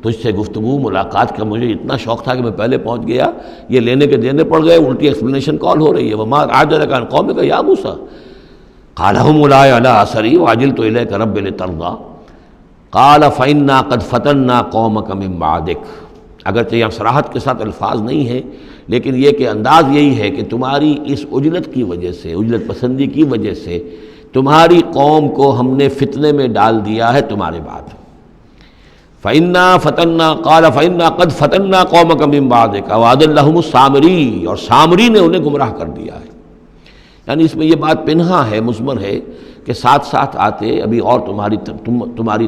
تجھ سے گفتگو ملاقات کا مجھے اتنا شوق تھا کہ میں پہلے پہنچ گیا، یہ لینے کے دینے پڑ گئے، الٹی ایکسپلینیشن کال ہو رہی ہے۔ وما عجلک عن قومک یا موسیٰ قال هم اولائی علی اثری وعجلت الیک رب لترضی قال فإنا قد فتنا قومک من بعدک، اگرچہ یہاں صراحت کے ساتھ الفاظ نہیں ہیں، لیکن یہ کہ انداز یہی ہے کہ تمہاری اس عجلت کی وجہ سے، عجلت پسندی کی وجہ سے تمہاری قوم کو ہم نے فتنے میں ڈال دیا ہے تمہارے بعد۔ فإنا فتنا قال فإنا قد فتنا قومک من بعدک وأضلهم السامری، اور سامری نے انہیں گمراہ کر دیا ہے۔ یعنی اس میں یہ بات پنہا ہے، مضمر ہے کہ ساتھ ساتھ آتے ابھی اور تمہاری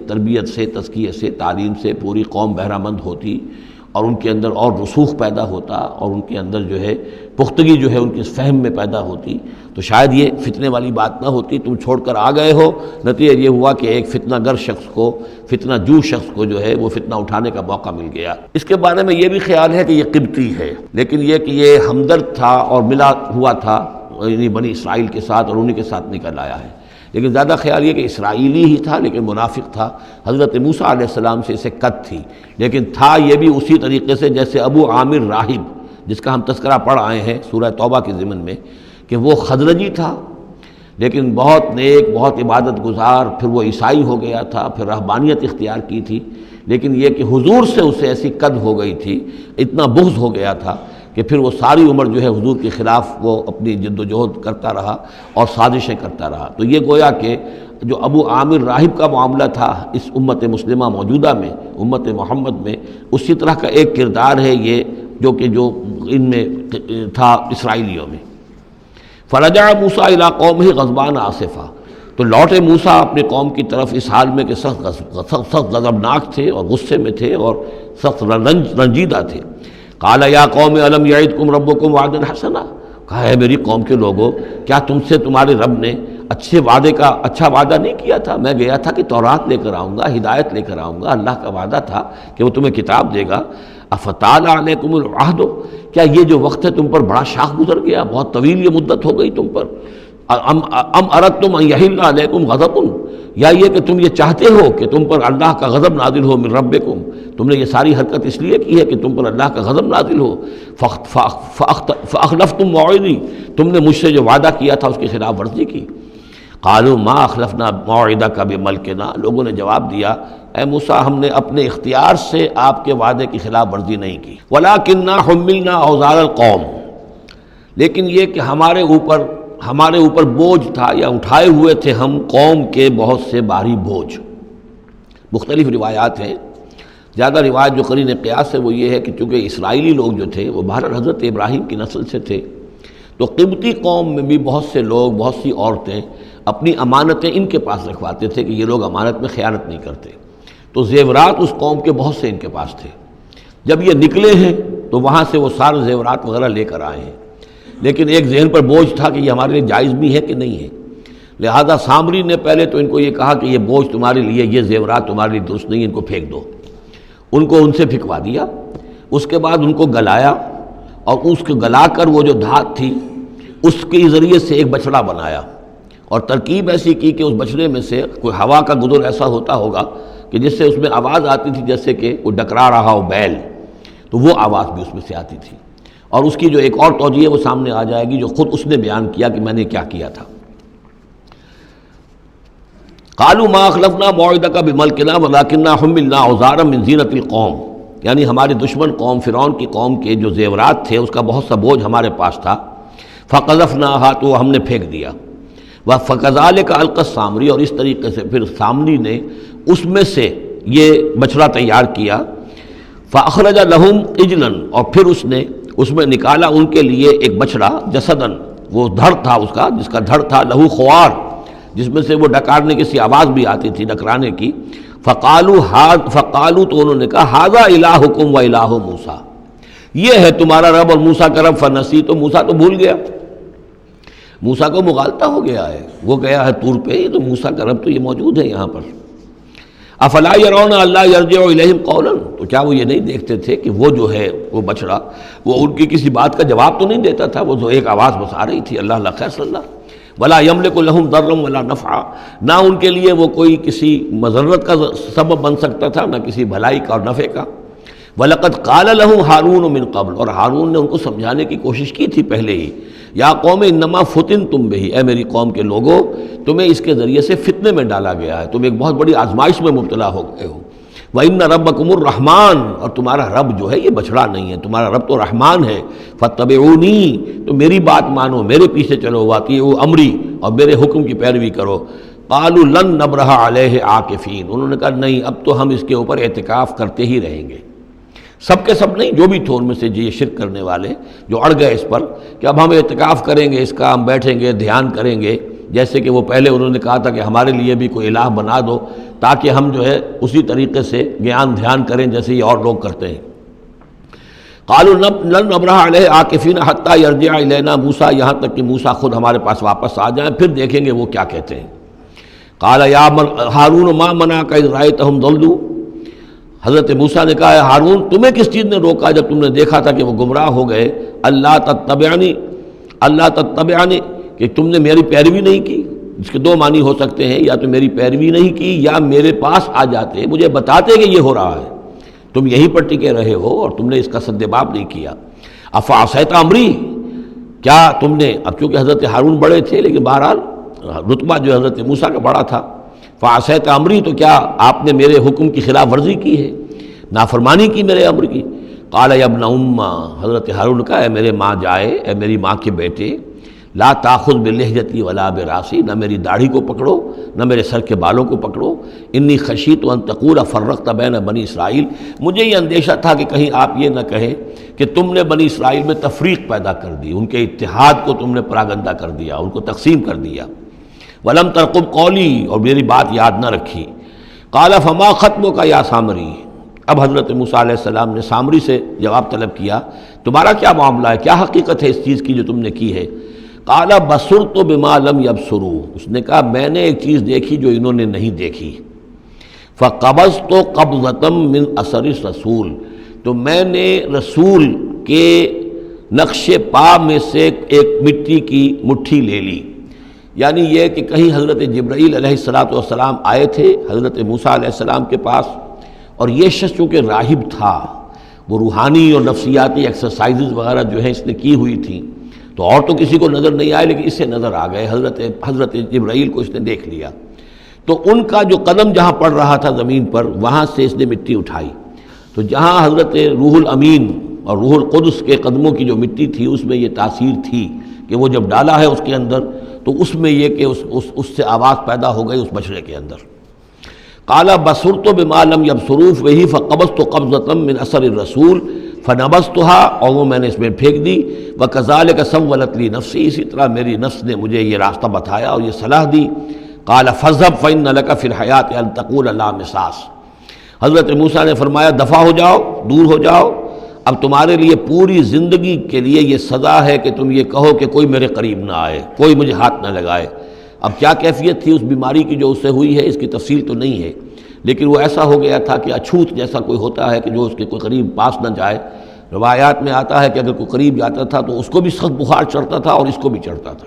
تربیت سے، تزکیے سے، تعلیم سے پوری قوم بہرہ مند ہوتی، اور ان کے اندر اور رسوخ پیدا ہوتا، اور ان کے اندر جو ہے پختگی جو ہے ان کے فہم میں پیدا ہوتی، تو شاید یہ فتنے والی بات نہ ہوتی۔ تم چھوڑ کر آ گئے ہو، نتیجہ یہ ہوا کہ ایک فتنہ گر شخص کو، فتنہ جو شخص کو جو ہے وہ فتنہ اٹھانے کا موقع مل گیا۔ اس کے بارے میں یہ بھی خیال ہے کہ یہ قبطی ہے، لیکن یہ کہ یہ ہمدرد تھا اور ملا ہوا تھا یعنی بنی اسرائیل کے ساتھ، اور انہی کے ساتھ نکل آیا ہے، لیکن زیادہ خیال یہ کہ اسرائیلی ہی تھا لیکن منافق تھا۔ حضرت موسیٰ علیہ السلام سے اسے قد تھی، لیکن تھا یہ بھی اسی طریقے سے جیسے ابو عامر راہب، جس کا ہم تذکرہ پڑھ آئے ہیں سورہ توبہ کے ضمن میں، کہ وہ خزرجی تھا لیکن بہت نیک، بہت عبادت گزار، پھر وہ عیسائی ہو گیا تھا، پھر رہبانیت اختیار کی تھی، لیکن یہ کہ حضور سے اسے ایسی قد ہو گئی تھی، اتنا بغض ہو گیا تھا کہ پھر وہ ساری عمر جو ہے حضور کے خلاف وہ اپنی جد و جہد کرتا رہا اور سازشیں کرتا رہا۔ تو یہ گویا کہ جو ابو عامر راہب کا معاملہ تھا اس امت مسلمہ موجودہ میں، امت محمد میں، اسی طرح کا ایک کردار ہے یہ جو ان میں تھا اسرائیلیوں میں۔ فرجع موسیٰ الی قومہ غضبان آسفا، تو لوٹے موسیٰ اپنے قوم کی طرف اس حال میں کہ سخت غضبناک تھے اور غصے میں تھے اور سخت رنجیدہ تھے۔ قال یا قوم الم یعدکم ربکم وعدا حسنا، کہا ہے میری قوم کے لوگوں، کیا تم سے تمہارے رب نے اچھا وعدہ نہیں کیا تھا؟ میں گیا تھا کہ تورات لے کر آؤں گا، ہدایت لے کر آؤں گا، اللہ کا وعدہ تھا کہ وہ تمہیں کتاب دے گا۔ افتال علیکم العہد، کیا یہ جو وقت ہے تم پر بڑا شاخ گزر گیا، بہت طویل یہ مدت ہو گئی تم پر؟ ام اردتم ان یحل علیکم غضب، یا یہ کہ تم یہ چاہتے ہو کہ تم پر اللہ کا غضب نازل ہو من ربکم، تم نے یہ ساری حرکت اس لیے کی ہے کہ تم پر اللہ کا غضب نازل ہو۔ فاخلفتم موعدی، تم نے مجھ سے جو وعدہ کیا تھا اس کی خلاف ورزی کی۔ قالوا ما اخلفنا موعدک بملکنا، لوگوں نے جواب دیا اے موسیٰ ہم نے اپنے اختیار سے آپ کے وعدے کی خلاف ورزی نہیں کی، ولکننا حملنا اوزار القوم، لیکن یہ کہ ہمارے اوپر بوجھ تھا یا اٹھائے ہوئے تھے ہم قوم کے بہت سے بھاری بوجھ۔ مختلف روایات ہیں، زیادہ روایت جو قرین قیاس ہے وہ یہ ہے کہ چونکہ اسرائیلی لوگ جو تھے وہ بہرحال حضرت ابراہیم کی نسل سے تھے، تو قبطی قوم میں بھی بہت سے لوگ، بہت سی عورتیں اپنی امانتیں ان کے پاس رکھواتے تھے کہ یہ لوگ امانت میں خیانت نہیں کرتے، تو زیورات اس قوم کے بہت سے ان کے پاس تھے۔ جب یہ نکلے ہیں تو وہاں سے وہ سارے زیورات وغیرہ لے کر آئے ہیں، لیکن ایک ذہن پر بوجھ تھا کہ یہ ہمارے لیے جائز بھی ہے کہ نہیں ہے، لہذا سامری نے پہلے تو ان کو یہ کہا کہ یہ بوجھ تمہارے لیے، یہ زیورات تمہارے لیے درست نہیں، ان کو پھینک دو، ان کو ان سے پھینکوا دیا۔ اس کے بعد ان کو گلایا، اور اس کو گلا کر وہ جو دھات تھی اس کے ذریعے سے ایک بچڑا بنایا، اور ترکیب ایسی کی کہ اس بچڑے میں سے کوئی ہوا کا گزر ایسا ہوتا ہوگا کہ جس سے اس میں آواز آتی تھی جیسے کہ کوئی ڈکرا رہا ہو بیل، تو وہ آواز بھی اس میں سے آتی تھی۔ اور اس کی جو ایک اور توجیہ وہ سامنے آ جائے گی جو خود اس نے بیان کیا کہ میں نے کیا کیا تھا۔ قالوا ما اخلفنا موعدك بملكنا ولكننا حملنا اوزارا من زینۃ القوم، یعنی ہمارے دشمن قوم فرعون کی قوم کے جو زیورات تھے اس کا بہت سا بوجھ ہمارے پاس تھا، فقذفناها، تو ہم نے پھینک دیا، وَفَكَذَلِكَ أَلْقَى السَّامْرِي، اور اس طریقے سے پھر سامری نے اس میں سے یہ بچڑا تیار کیا، فَأَخْرَجَ لَهُمْ عِجْلًا، اور پھر اس نے اس میں نکالا ان کے لیے ایک بچڑا، جسدن، وہ دھڑ تھا اس کا، جس کا دھڑ تھا، لہو خوار، جس میں سے وہ ڈکارنے کی سی آواز بھی آتی تھی، ڈکرانے کی، فقالوا، تو انہوں نے کہا ھذا الہکم و الہ موسیٰ، یہ ہے تمہارا رب اور موسیٰ کا رب، فنسی، تو موسیٰ تو بھول گیا، موسیٰ کو مغالطہ ہو گیا ہے، وہ گیا ہے طور پہ، تو موسیٰ کا رب تو یہ موجود ہے یہاں پر۔ افلا یرون اللہ یرجع الیہم قولا، تو کیا وہ یہ نہیں دیکھتے تھے کہ وہ جو ہے وہ بچڑا وہ ان کی کسی بات کا جواب تو نہیں دیتا تھا، وہ تو ایک آواز بس آ رہی تھی، اللہ لا خیر صلی اللہ، ولا یملک لہم ضرا ولا نفعا، نہ ان کے لیے وہ کوئی کسی مضرت کا سبب بن سکتا تھا، نہ کسی بھلائی کا اور نفع کا۔ وَلَقَدْ قَالَ لَهُ هَارُونُ مِن قَبْلُ، اور ہارون نے ان کو سمجھانے کی کوشش کی تھی پہلے ہی، یا قوم انما فتنتم بہ، اے میری قوم کے لوگوں تمہیں اس کے ذریعے سے فتنے میں ڈالا گیا ہے، تم ایک بہت بڑی آزمائش میں مبتلا ہو گئے ہو۔ وَإِنَّ رَبَّكُمُ الرَّحْمَٰنُ، اور تمہارا رب جو ہے یہ بچڑا نہیں ہے، تمہارا رب تو رحمان ہے، فَاتَّبِعُونِی، تو میری بات مانو، میرے پیچھے چلو، وَأَطِیعُوا أَمْرِی، اور میرے حکم کی پیروی کرو۔ قَالُوا لَن نَّبْرَحَ عَلَیہِ عَاکِفِینَ، انہوں نے کہا نہیں، اب تو ہم اس کے اوپر اعتکاف کرتے ہی رہیں گے۔ سب کے سب نہیں، جو بھی تھے ان میں سے یہ شرک کرنے والے جو اڑ گئے اس پر کہ اب ہم اعتکاف کریں گے، اس کا ہم بیٹھیں گے، دھیان کریں گے، جیسے کہ وہ پہلے انہوں نے کہا تھا کہ ہمارے لیے بھی کوئی الہ بنا دو تاکہ ہم جو ہے اسی طریقے سے گیان دھیان کریں جیسے یہ اور لوگ کرتے ہیں۔ قالوا لن نبرح علیہ عاکفین حتی یرجع الینا موسیٰ، یہاں تک کہ موسیٰ خود ہمارے پاس واپس آ جائیں، پھر دیکھیں گے وہ کیا کہتے ہیں۔ قال یا ہارون ما منعک اذ رأیتہم ضلوا، حضرت موسیٰ نے کہا ہارون تمہیں کس چیز نے روکا جب تم نے دیکھا تھا کہ وہ گمراہ ہو گئے، اللہ تتبعنی، کہ تم نے میری پیروی نہیں کی، جس کے دو معنی ہو سکتے ہیں، یا تو میری پیروی نہیں کی یا میرے پاس آ جاتے مجھے بتاتے کہ یہ ہو رہا ہے، تم یہیں پر ٹکے رہے ہو اور تم نے اس کا سدباب نہیں کیا۔ افعصیت امری، کیا تم نے، اب چونکہ حضرت ہارون بڑے تھے لیکن بہرحال رتبہ جو حضرت موسیٰ کا بڑا تھا، فعصیت امری، تو کیا آپ نے میرے حکم کی خلاف ورزی کی ہے، نافرمانی کی میرے امر کی۔ قال یا ابن ام، حضرت ہارون نے کہا اے میرے ماں جائے، اے میری ماں کے بیٹے، لا تاخذ بلحیتی ولا براسی، نہ میری داڑھی کو پکڑو نہ میرے سر کے بالوں کو پکڑو، انی خشیت ان تقول فرقت بین بنی اسرائیل، مجھے یہ اندیشہ تھا کہ کہیں آپ یہ نہ کہیں کہ تم نے بنی اسرائیل میں تفریق پیدا کر دی، ان کے اتحاد کو تم نے پراگندہ کر دیا، ان کو تقسیم کر دیا۔ ولم ترقب قولی، اور میری بات یاد نہ رکھی۔ قال فما خطبک یا سامری، اب حضرت موسیٰ علیہ السلام نے سامری سے جواب طلب کیا تمہارا کیا معاملہ ہے، کیا حقیقت ہے اس چیز کی جو تم نے کی ہے۔ قال بصرت بما لم یبصروا، اس نے کہا میں نے ایک چیز دیکھی جو انہوں نے نہیں دیکھی۔ فقبضت قبضۃ من اثر الرسول، تو میں نے رسول کے نقش پا میں سے ایک مٹی کی مٹھی لے لی، یعنی یہ کہ کہیں حضرت جبرائیل علیہ السلام آئے تھے حضرت موسیٰ علیہ السلام کے پاس، اور یہ شخص چونکہ راہب تھا، وہ روحانی اور نفسیاتی ایکسرسائزز وغیرہ جو ہیں اس نے کی ہوئی تھیں، تو اور تو کسی کو نظر نہیں آئے لیکن اس سے نظر آ گئے، حضرت جبرائیل کو اس نے دیکھ لیا، تو ان کا جو قدم جہاں پڑ رہا تھا زمین پر وہاں سے اس نے مٹی اٹھائی، تو جہاں حضرت روح الامین اور روح القدس کے قدموں کی جو مٹی تھی اس میں یہ تاثیر تھی کہ وہ جب ڈالا ہے اس کے اندر تو اس میں یہ کہ اس سے آواز پیدا ہو گئی اس بچڑے کے اندر۔ قال بصرت بما لم یبصروا بہ فقبضت قبضۃ من اثر الرسول فنبذتها، اور وہ میں نے اس میں پھینک دی۔ وکذلک سولت لی نفسی، اسی طرح میری نفس نے مجھے یہ راستہ بتایا اور یہ صلاح دی۔ قال فاذهب فإن لك في الحیاة ان تقول لا مساس، حضرت موسیٰ نے فرمایا دفع ہو جاؤ، دور ہو جاؤ، اب تمہارے لیے پوری زندگی کے لیے یہ سزا ہے کہ تم یہ کہو کہ کوئی میرے قریب نہ آئے، کوئی مجھے ہاتھ نہ لگائے۔ اب کیا کیفیت تھی اس بیماری کی جو اس سے ہوئی ہے، اس کی تفصیل تو نہیں ہے، لیکن وہ ایسا ہو گیا تھا کہ اچھوت جیسا کوئی ہوتا ہے کہ جو اس کے کوئی قریب پاس نہ جائے۔ روایات میں آتا ہے کہ اگر کوئی قریب جاتا تھا تو اس کو بھی سخت بخار چڑھتا تھا اور اس کو بھی چڑھتا تھا،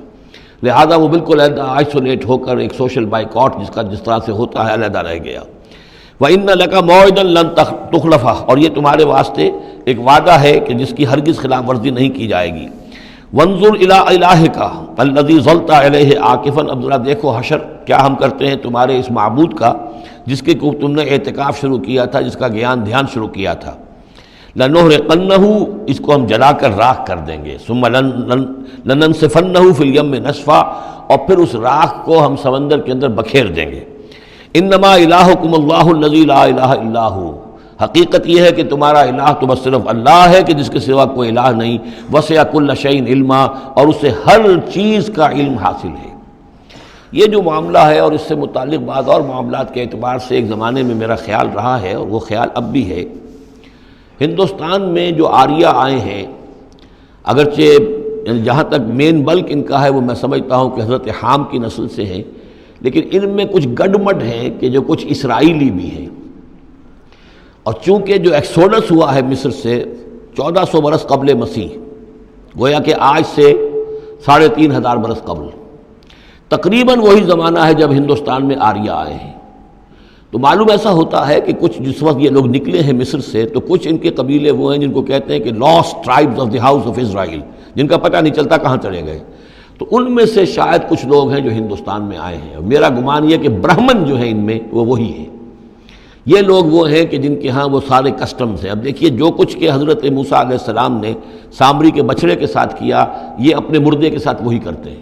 لہذا وہ بالکل آئسولیٹ ہو کر ایک سوشل بائیکاٹ جس طرح سے ہوتا ہے علیحدہ رہ گیا۔ وَإِنَّ لَكَ مَوْعِدًا لَن تُخْلَفَهُ، اور یہ تمہارے واسطے ایک وعدہ ہے کہ جس کی ہرگز خلاف ورزی نہیں کی جائے گی۔ وَانظُرْ إِلَىٰ إِلَٰهِكَ الَّذِي ظَلْتَ عَلَيْهِ عَاكِفًا، اب ذرا دیکھو حشر کیا ہم کرتے ہیں تمہارے اس معبود کا جس کے کو تم نے اعتکاف شروع کیا تھا، جس کا گیان دھیان شروع کیا تھا۔ لَنُحْرِقَنَّهُ، اس کو ہم جلا کر راکھ کر دیں گے۔ ثُمَّ لَنَنسِفَنَّهُ فِي الْيَمِّ نَسْفًا، اور پھر اس راکھ کو ہم سمندر کے اندر بکھیر دیں گے۔ انما الہکم اللہ الذی لا الہ الا ہو، حقیقت یہ ہے کہ تمہارا الہ تو بس صرف اللہ ہے کہ جس کے سوا کوئی الہ نہیں۔ وسع کل شیء علما، اور اسے ہر چیز کا علم حاصل ہے۔ یہ جو معاملہ ہے اور اس سے متعلق بعض اور معاملات کے اعتبار سے ایک زمانے میں میرا خیال رہا ہے اور وہ خیال اب بھی ہے، ہندوستان میں جو آریہ آئے ہیں، اگرچہ جہاں تک مین بلک ان کا ہے وہ میں سمجھتا ہوں کہ حضرت حام کی نسل سے ہیں، لیکن ان میں کچھ گڈمڈ ہیں کہ جو کچھ اسرائیلی بھی ہیں، اور چونکہ جو ایکسوڈس ہوا ہے مصر سے 1400 برس قبل مسیح، گویا کہ آج سے 3500 برس قبل، تقریباً وہی زمانہ ہے جب ہندوستان میں آریہ آئے ہیں۔ تو معلوم ایسا ہوتا ہے کہ کچھ جس وقت یہ لوگ نکلے ہیں مصر سے، تو کچھ ان کے قبیلے وہ ہیں جن کو کہتے ہیں کہ last tribes of the house of Israel, جن کا پتہ نہیں چلتا کہاں چلے گئے۔ تو ان میں سے شاید کچھ لوگ ہیں جو ہندوستان میں آئے ہیں، اور میرا گمان یہ کہ برہمن جو ہیں ان میں وہ وہی ہیں۔ یہ لوگ وہ ہیں کہ جن کے ہاں وہ سارے کسٹمز ہیں۔ اب دیکھیے جو کچھ کہ حضرت موسیٰ علیہ السلام نے سامری کے بچڑے کے ساتھ کیا، یہ اپنے مردے کے ساتھ وہی کرتے ہیں۔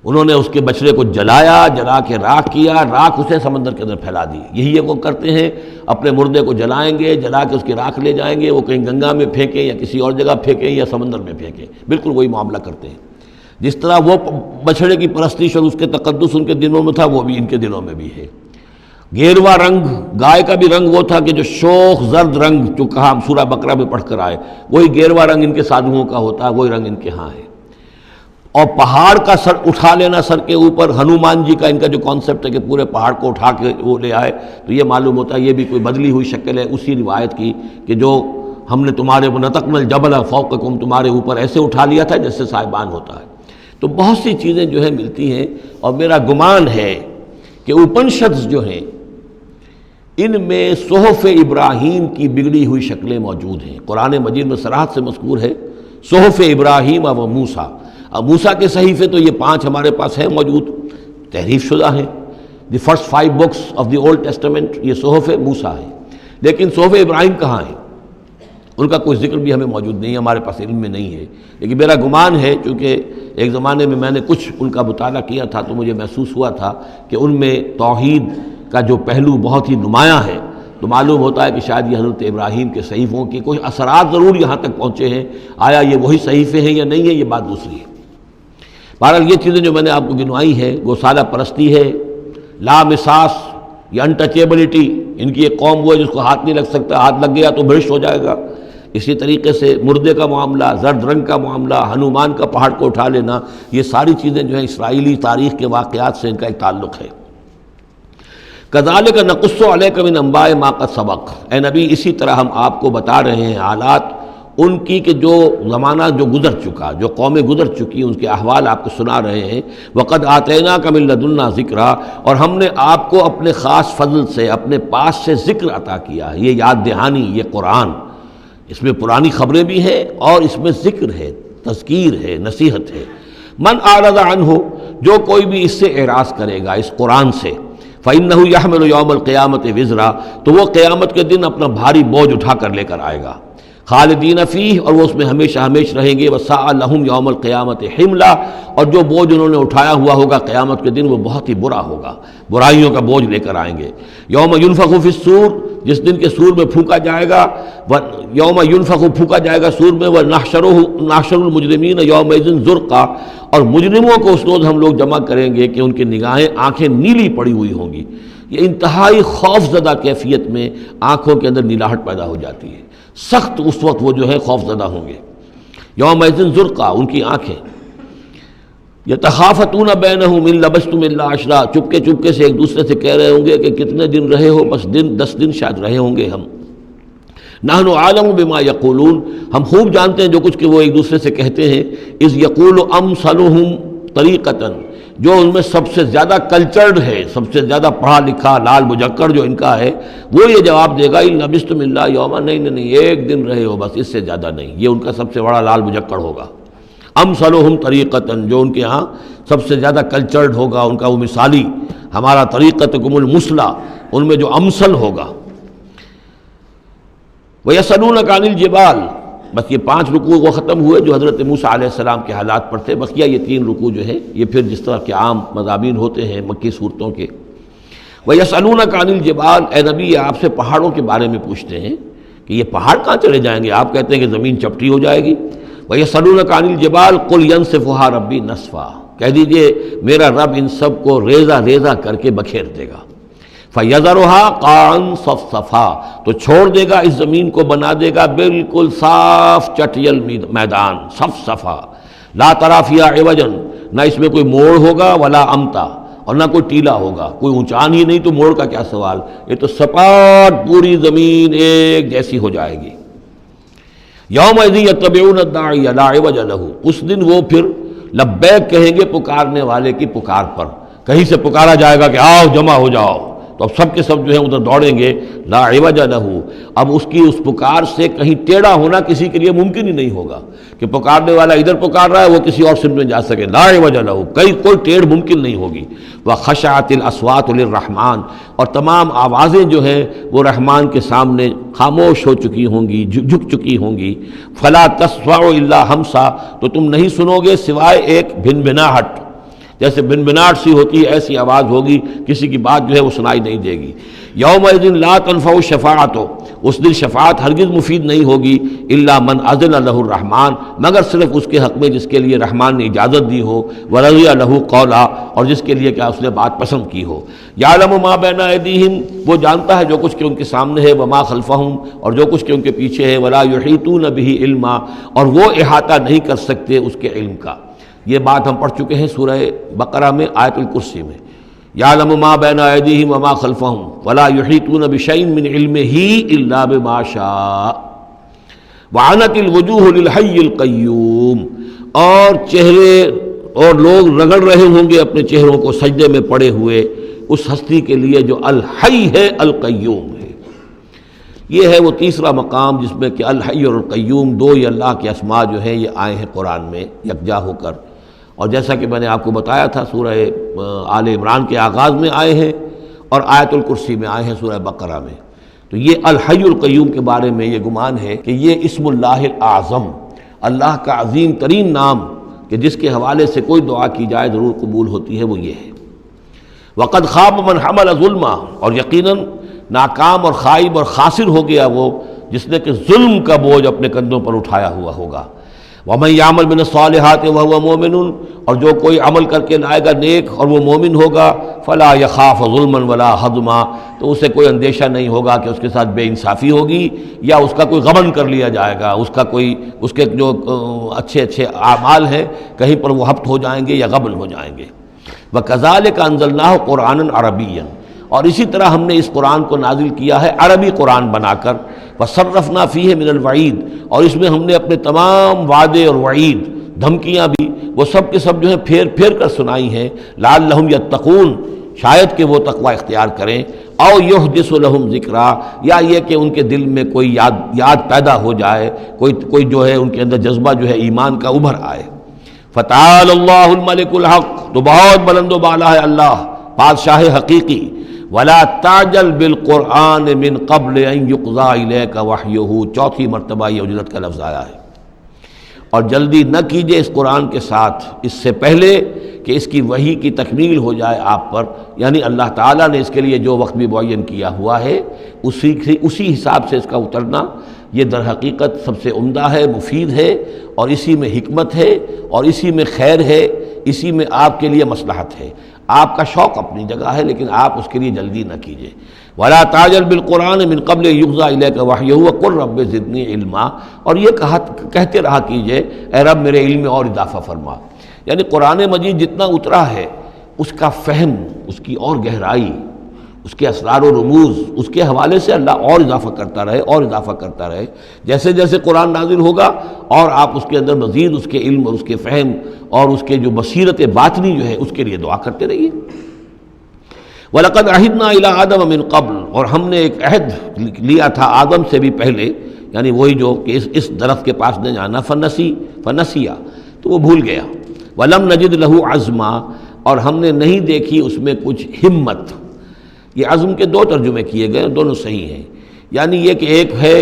انہوں نے اس کے بچڑے کو جلایا، جلا کے راکھ کیا، راکھ اسے سمندر کے اندر پھیلا دی۔ یہی وہ کرتے ہیں، اپنے مردے کو جلائیں گے، جلا کے اس کی راکھ لے جائیں گے، وہ کہیں گنگا میں پھینکیں یا کسی اور جگہ پھینکیں یا سمندر میں پھینکیں، بالکل وہی معاملہ کرتے ہیں۔ جس طرح وہ بچڑے کی پرستش اور اس کے تقدس ان کے دلوں میں تھا، وہ بھی ان کے دلوں میں بھی ہے۔ گیروا رنگ، گائے کا بھی رنگ وہ تھا کہ جو شوخ زرد رنگ جو کہا ہم سورہ بقرہ میں پڑھ کر آئے، وہی گیروا رنگ ان کے سادھوؤں کا ہوتا ہے، وہی رنگ ان کے ہاں ہے۔ اور پہاڑ کا سر اٹھا لینا سر کے اوپر، ہنومان جی کا ان کا جو کانسیپٹ ہے کہ پورے پہاڑ کو اٹھا کے وہ لے آئے، تو یہ معلوم ہوتا ہے یہ بھی کوئی بدلی ہوئی شکل ہے اسی روایت کی کہ جو ہم نے تمہارے نطقنا الجبل فوقکم، تمہارے اوپر ایسے اٹھا لیا تھا جیسے صاحبان ہوتا ہے۔ تو بہت سی چیزیں جو ہیں ملتی ہیں، اور میرا گمان ہے کہ اپنشدز جو ہیں ان میں صحف ابراہیم کی بگڑی ہوئی شکلیں موجود ہیں۔ قرآن مجید میں صراحت سے مذکور ہے صحف ابراہیم و موسیٰ۔ اب موسیٰ کے صحیفے تو یہ 5 ہمارے پاس ہیں موجود، تحریف شدہ ہیں، the first 5 books of the old testament, یہ صحف موسیٰ ہے، لیکن صحف ابراہیم کہاں ہیں؟ ان کا کوئی ذکر بھی ہمیں موجود نہیں ہے، ہمارے پاس علم میں نہیں ہے۔ لیکن میرا گمان ہے، چونکہ ایک زمانے میں نے کچھ ان کا مطالعہ کیا تھا تو مجھے محسوس ہوا تھا کہ ان میں توحید کا جو پہلو بہت ہی نمایاں ہے، تو معلوم ہوتا ہے کہ شاید یہ حضرت ابراہیم کے صحیفوں کے کچھ اثرات ضرور یہاں تک پہنچے ہیں۔ آیا یہ وہی صحیفے ہیں یا نہیں ہے، یہ بات دوسری ہے۔ بہرحال یہ چیزیں جو میں نے آپ کو گنوائی ہیں، گوسالہ پرستی ہے، لامساس یا انٹچیبلٹی، ان کی ایک قوم وہ ہے جس کو ہاتھ نہیں لگ سکتا، ہاتھ لگ گیا تو بھرش ہو جائے گا۔ اسی طریقے سے مردے کا معاملہ، زرد رنگ کا معاملہ، ہنومان کا پہاڑ کو اٹھا لینا، یہ ساری چیزیں جو ہیں اسرائیلی تاریخ کے واقعات سے ان کا ایک تعلق ہے۔ کذالک نقص علیک من انباء ما قد سبق، اے نبی اسی طرح ہم آپ کو بتا رہے ہیں حالات ان کی کہ جو زمانہ جو گزر چکا، جو قومیں گزر چکی، ان کے احوال آپ کو سنا رہے ہیں۔ وقد آتیناک من لدنا ذکرا، اور ہم نے آپ کو اپنے خاص فضل سے، اپنے پاس سے ذکر عطا کیا ہے۔ یہ یاد دہانی، یہ قرآن، اس میں پرانی خبریں بھی ہیں اور اس میں ذکر ہے، تذکیر ہے، نصیحت ہے۔ من اعرض عنہ، جو کوئی بھی اس سے اعراض کرے گا، اس قرآن سے، فإنہ یحمل یوم القیامت وزرا، تو وہ قیامت کے دن اپنا بھاری بوجھ اٹھا کر لے کر آئے گا۔ خالدین فیہ، اور وہ اس میں ہمیشہ ہمیشہ رہیں گے۔ وساء لہم یوم القیامت حملا، اور جو بوجھ انہوں نے اٹھایا ہوا ہوگا قیامت کے دن وہ بہت ہی برا ہوگا، برائیوں کا بوجھ لے کر آئیں گے۔ یوم ینفخ فی الصور، جس دن کے سور میں پھونکا جائے گا، یوم ینفخ پھونکا جائے گا سور میں، ونحشر المجرمین یومئذ زرقا، اور مجرموں کو اس روز ہم لوگ جمع کریں گے کہ ان کی نگاہیں، آنکھیں نیلی پڑی ہوئی ہوں گی۔ یہ انتہائی خوف زدہ کیفیت میں آنکھوں کے اندر نیلاہٹ پیدا ہو جاتی ہے۔ سخت اس وقت وہ جو ہے خوف زدہ ہوں گے۔ یومئذ زرقا، ان کی آنکھیں، یتخافتون بینہم ان لبثتم الا عشرا، چپکے چپکے سے ایک دوسرے سے کہہ رہے ہوں گے کہ کتنے دن رہے ہو، بس 10 دن شاید رہے ہوں گے ہم۔ نحن عالم بما یقولون، ہم خوب جانتے ہیں جو کچھ کہ وہ ایک دوسرے سے کہتے ہیں۔ اذ یقول امثلہم طریقۃ، جو ان میں سب سے زیادہ کلچرڈ ہے، سب سے زیادہ پڑھا لکھا لال مجکر جو ان کا ہے، وہ یہ جواب دے گا ان لبثتم الا یوما، نہیں ایک دن رہے ہو بس، اس سے زیادہ نہیں۔ یہ ان کا سب سے بڑا لال مجکر ہوگا۔ امثلہم طریقۃ، جو ان کے ہاں سب سے زیادہ کلچرڈ ہوگا، ان کا وہ مثالی، ہمارا طریقتکم المثلی، ان میں جو امثل ہوگا۔ وَيَسْأَلُونَكَ عَنِ الْجِبَالِ، بس یہ 5 رکوع وہ ختم ہوئے جو حضرت موسیٰ علیہ السلام کے حالات پر تھے۔ بقیہ یہ 3 رکوع جو ہے یہ پھر جس طرح کے عام مضامین ہوتے ہیں مکی صورتوں کے۔ وَيَسْأَلُونَكَ عَنِ الْجِبَالِ، اے نبی یہ آپ سے پہاڑوں کے بارے میں پوچھتے ہیں کہ یہ پہاڑ کہاں چلے جائیں گے، آپ کہتے ہیں کہ زمین چپٹی ہو جائے گی۔ وَيَسْأَلُونَكَ عَنِ الْجِبَالِ قُلْ يَنسِفُهَا رَبِّي نَسْفًا، کہہ دیجئے میرا رب ان سب کو ریزہ ریزہ کر کے بکھیر دے گا۔ فَيَذَرُهَا قَاعًا صَفْصَفًا، تو چھوڑ دے گا اس زمین کو، بنا دے گا بالکل صاف چٹیل میدان، صفصفا، لا تری فیہا عوجا، نہ اس میں کوئی موڑ ہوگا، ولا امتا، اور نہ کوئی ٹیلا ہوگا، کوئی اونچان ہی نہیں تو موڑ کا کیا سوال، یہ تو سپاٹ پوری زمین ایک جیسی ہو جائے گی۔ یومئذ یتبعون الداعی لا عوج لہ، اس دن وہ پھر لبیک کہیں گے پکارنے والے کی پکار پر، کہیں سے پکارا جائے گا کہ آؤ جمع ہو جاؤ، تو اب سب کے سب جو ہے ادھر دوڑیں گے۔ لا عوج لہ، اب اس کی اس پکار سے کہیں ٹیڑھا ہونا کسی کے لیے ممکن ہی نہیں ہوگا کہ پکارنے والا ادھر پکار رہا ہے وہ کسی اور سمت میں جا سکے، لا عوج لہ، کوئی ٹیڑھ ممکن نہیں ہوگی۔ وخشعت الاصوات للرحمن، اور تمام آوازیں جو ہیں وہ رحمان کے سامنے خاموش ہو چکی ہوں گی، جھک چکی ہوں گی۔ فلا تسمع الا ہمسا، تو تم نہیں سنو گے سوائے ایک بھنبھناہٹ، جیسے بھنبھناہٹ سی ہوتی ہے ایسی آواز ہوگی، کسی کی بات جو ہے وہ سنائی نہیں دے گی۔ یومئذ لا تنفع الشفاعۃ، اس دن شفاعت ہرگز مفید نہیں ہوگی، الا من اذن لہ الرحمن، مگر صرف اس کے حق میں جس کے لیے رحمان نے اجازت دی ہو، ورضی لہ قولا، اور جس کے لیے کیا اس نے بات پسند کی ہو۔ یعلم ما بین ایدیہم، وہ جانتا ہے جو کچھ کہ ان کے سامنے ہے، وما خلفہم، اور جو کچھ کہ ان کے پیچھے ہے، ولا یحیطون بہ علما، اور وہ احاطہ نہیں کر سکتے اس کے علم کا۔ یہ بات ہم پڑھ چکے ہیں سورہ بقرہ میں، آیت الکرسی میں، یعلم ما بین ایدیہم وما خلفہم ولا یحیطون بشیء من علمہ الا بما شاء وعنت الوجوہ للحی القیوم، اور چہرے اور لوگ رگڑ رہے ہوں گے اپنے چہروں کو سجدے میں پڑے ہوئے اس ہستی کے لیے جو الحی ہے، القیوم ہے۔ یہ ہے وہ تیسرا مقام جس میں کہ الحی اور القیوم دو ہی اللہ کے اسماء جو ہیں یہ آئے ہیں قرآن میں یکجا ہو کر، اور جیسا کہ میں نے آپ کو بتایا تھا سورہ آل عمران کے آغاز میں آئے ہیں اور آیت الکرسی میں آئے ہیں سورہ بقرہ میں۔ تو یہ الحی القیوم کے بارے میں یہ گمان ہے کہ یہ اسم اللہ الاعظم، اللہ کا عظیم ترین نام کہ جس کے حوالے سے کوئی دعا کی جائے ضرور قبول ہوتی ہے، وہ یہ ہے۔ وقد خاب من حمل ظلما، اور یقیناً ناکام اور خائب اور خاسر ہو گیا وہ جس نے کہ ظلم کا بوجھ اپنے کندھوں پر اٹھایا ہوا ہوگا۔ وَمَن يَعْمَلْ مِنَ الصَّالِحَاتِ وَهُوَ مُؤْمِنٌ، اور جو کوئی عمل کر کے لائے گا نیک اور وہ مومن ہوگا، فَلَا يَخَافُ ظُلْمًا وَلَا حَظْمًا، تو اسے کوئی اندیشہ نہیں ہوگا کہ اس کے ساتھ بے انصافی ہوگی یا اس کا کوئی غبن کر لیا جائے گا، اس کے جو اچھے اعمال ہیں کہیں پر وہ ہبط ہو جائیں گے یا غبن ہو جائیں گے۔ وَكَذَلِكَ أَنزَلْنَاهُ قُرْآنًا عَرَبِيًّا، اور اسی طرح ہم نے اس قرآن کو نازل کیا ہے عربی قرآن بنا کر۔ وَصَرَّفْنَا فِيهِ مِنَ الْوَعِيدِ، اور اس میں ہم نے اپنے تمام وعدے اور وعید، دھمکیاں بھی وہ سب کے سب جو ہیں پھیر پھیر کر سنائی ہیں، لعلہم یتقون، شاید کہ وہ تقوی اختیار کریں، او یحدث لہم ذکرا، یا یہ کہ ان کے دل میں کوئی یاد پیدا ہو جائے، کوئی جو ہے ان کے اندر جذبہ جو ہے ایمان کا ابھر آئے۔ فتعال اللہ الملک الحق، تو بہت بلند و بالا ہے اللہ بادشاہ حقیقی۔ ولا تعجل بالقرآن من قبل ان یقضى الیک وحیہ، چوتھی مرتبہ یہ اجلت کا لفظ آیا ہے۔ اور جلدی نہ کیجئے اس قرآن کے ساتھ اس سے پہلے کہ اس کی وحی کی تکمیل ہو جائے آپ پر، یعنی اللہ تعالیٰ نے اس کے لیے جو وقت بھی معین کیا ہوا ہے اسی حساب سے اس کا اترنا یہ در حقیقت سب سے عمدہ ہے، مفید ہے، اور اسی میں حکمت ہے اور اسی میں خیر ہے، اسی میں آپ کے لیے مصلحت ہے۔ آپ کا شوق اپنی جگہ ہے لیکن آپ اس کے لیے جلدی نہ کیجیے۔ ولا تعجل بالقرآن من قبل یقضی الیک وحیہ وقل رب زدنی علما، اور یہ کہتے رہا کیجئے اے رب میرے علم میں اور اضافہ فرما۔ یعنی قرآن مجید جتنا اترا ہے اس کا فہم، اس کی اور گہرائی، اس کے اسرار و رموز، اس کے حوالے سے اللہ اور اضافہ کرتا رہے اور اضافہ کرتا رہے۔ جیسے جیسے قرآن نازل ہوگا اور آپ اس کے اندر مزید اس کے علم اور اس کے فہم اور اس کے جو بصیرت باطنی جو ہے اس کے لیے دعا کرتے رہیے۔ وَلَقَدْ عَهِدْنَا إِلَىٰ آدَمَ مِن قَبْلُ، اور ہم نے ایک عہد لیا تھا آدم سے بھی پہلے، یعنی وہی جو کہ اس درخت کے پاس نہ جانا، فنسیا، تو وہ بھول گیا۔ وَلَمْ نَجِدْ لَهُ عَزْمًا، اور ہم نے نہیں دیکھی اس میں کچھ ہمت۔ یہ عزم کے دو ترجمے کیے گئے، دونوں صحیح ہیں۔ یعنی یہ کہ ایک ہے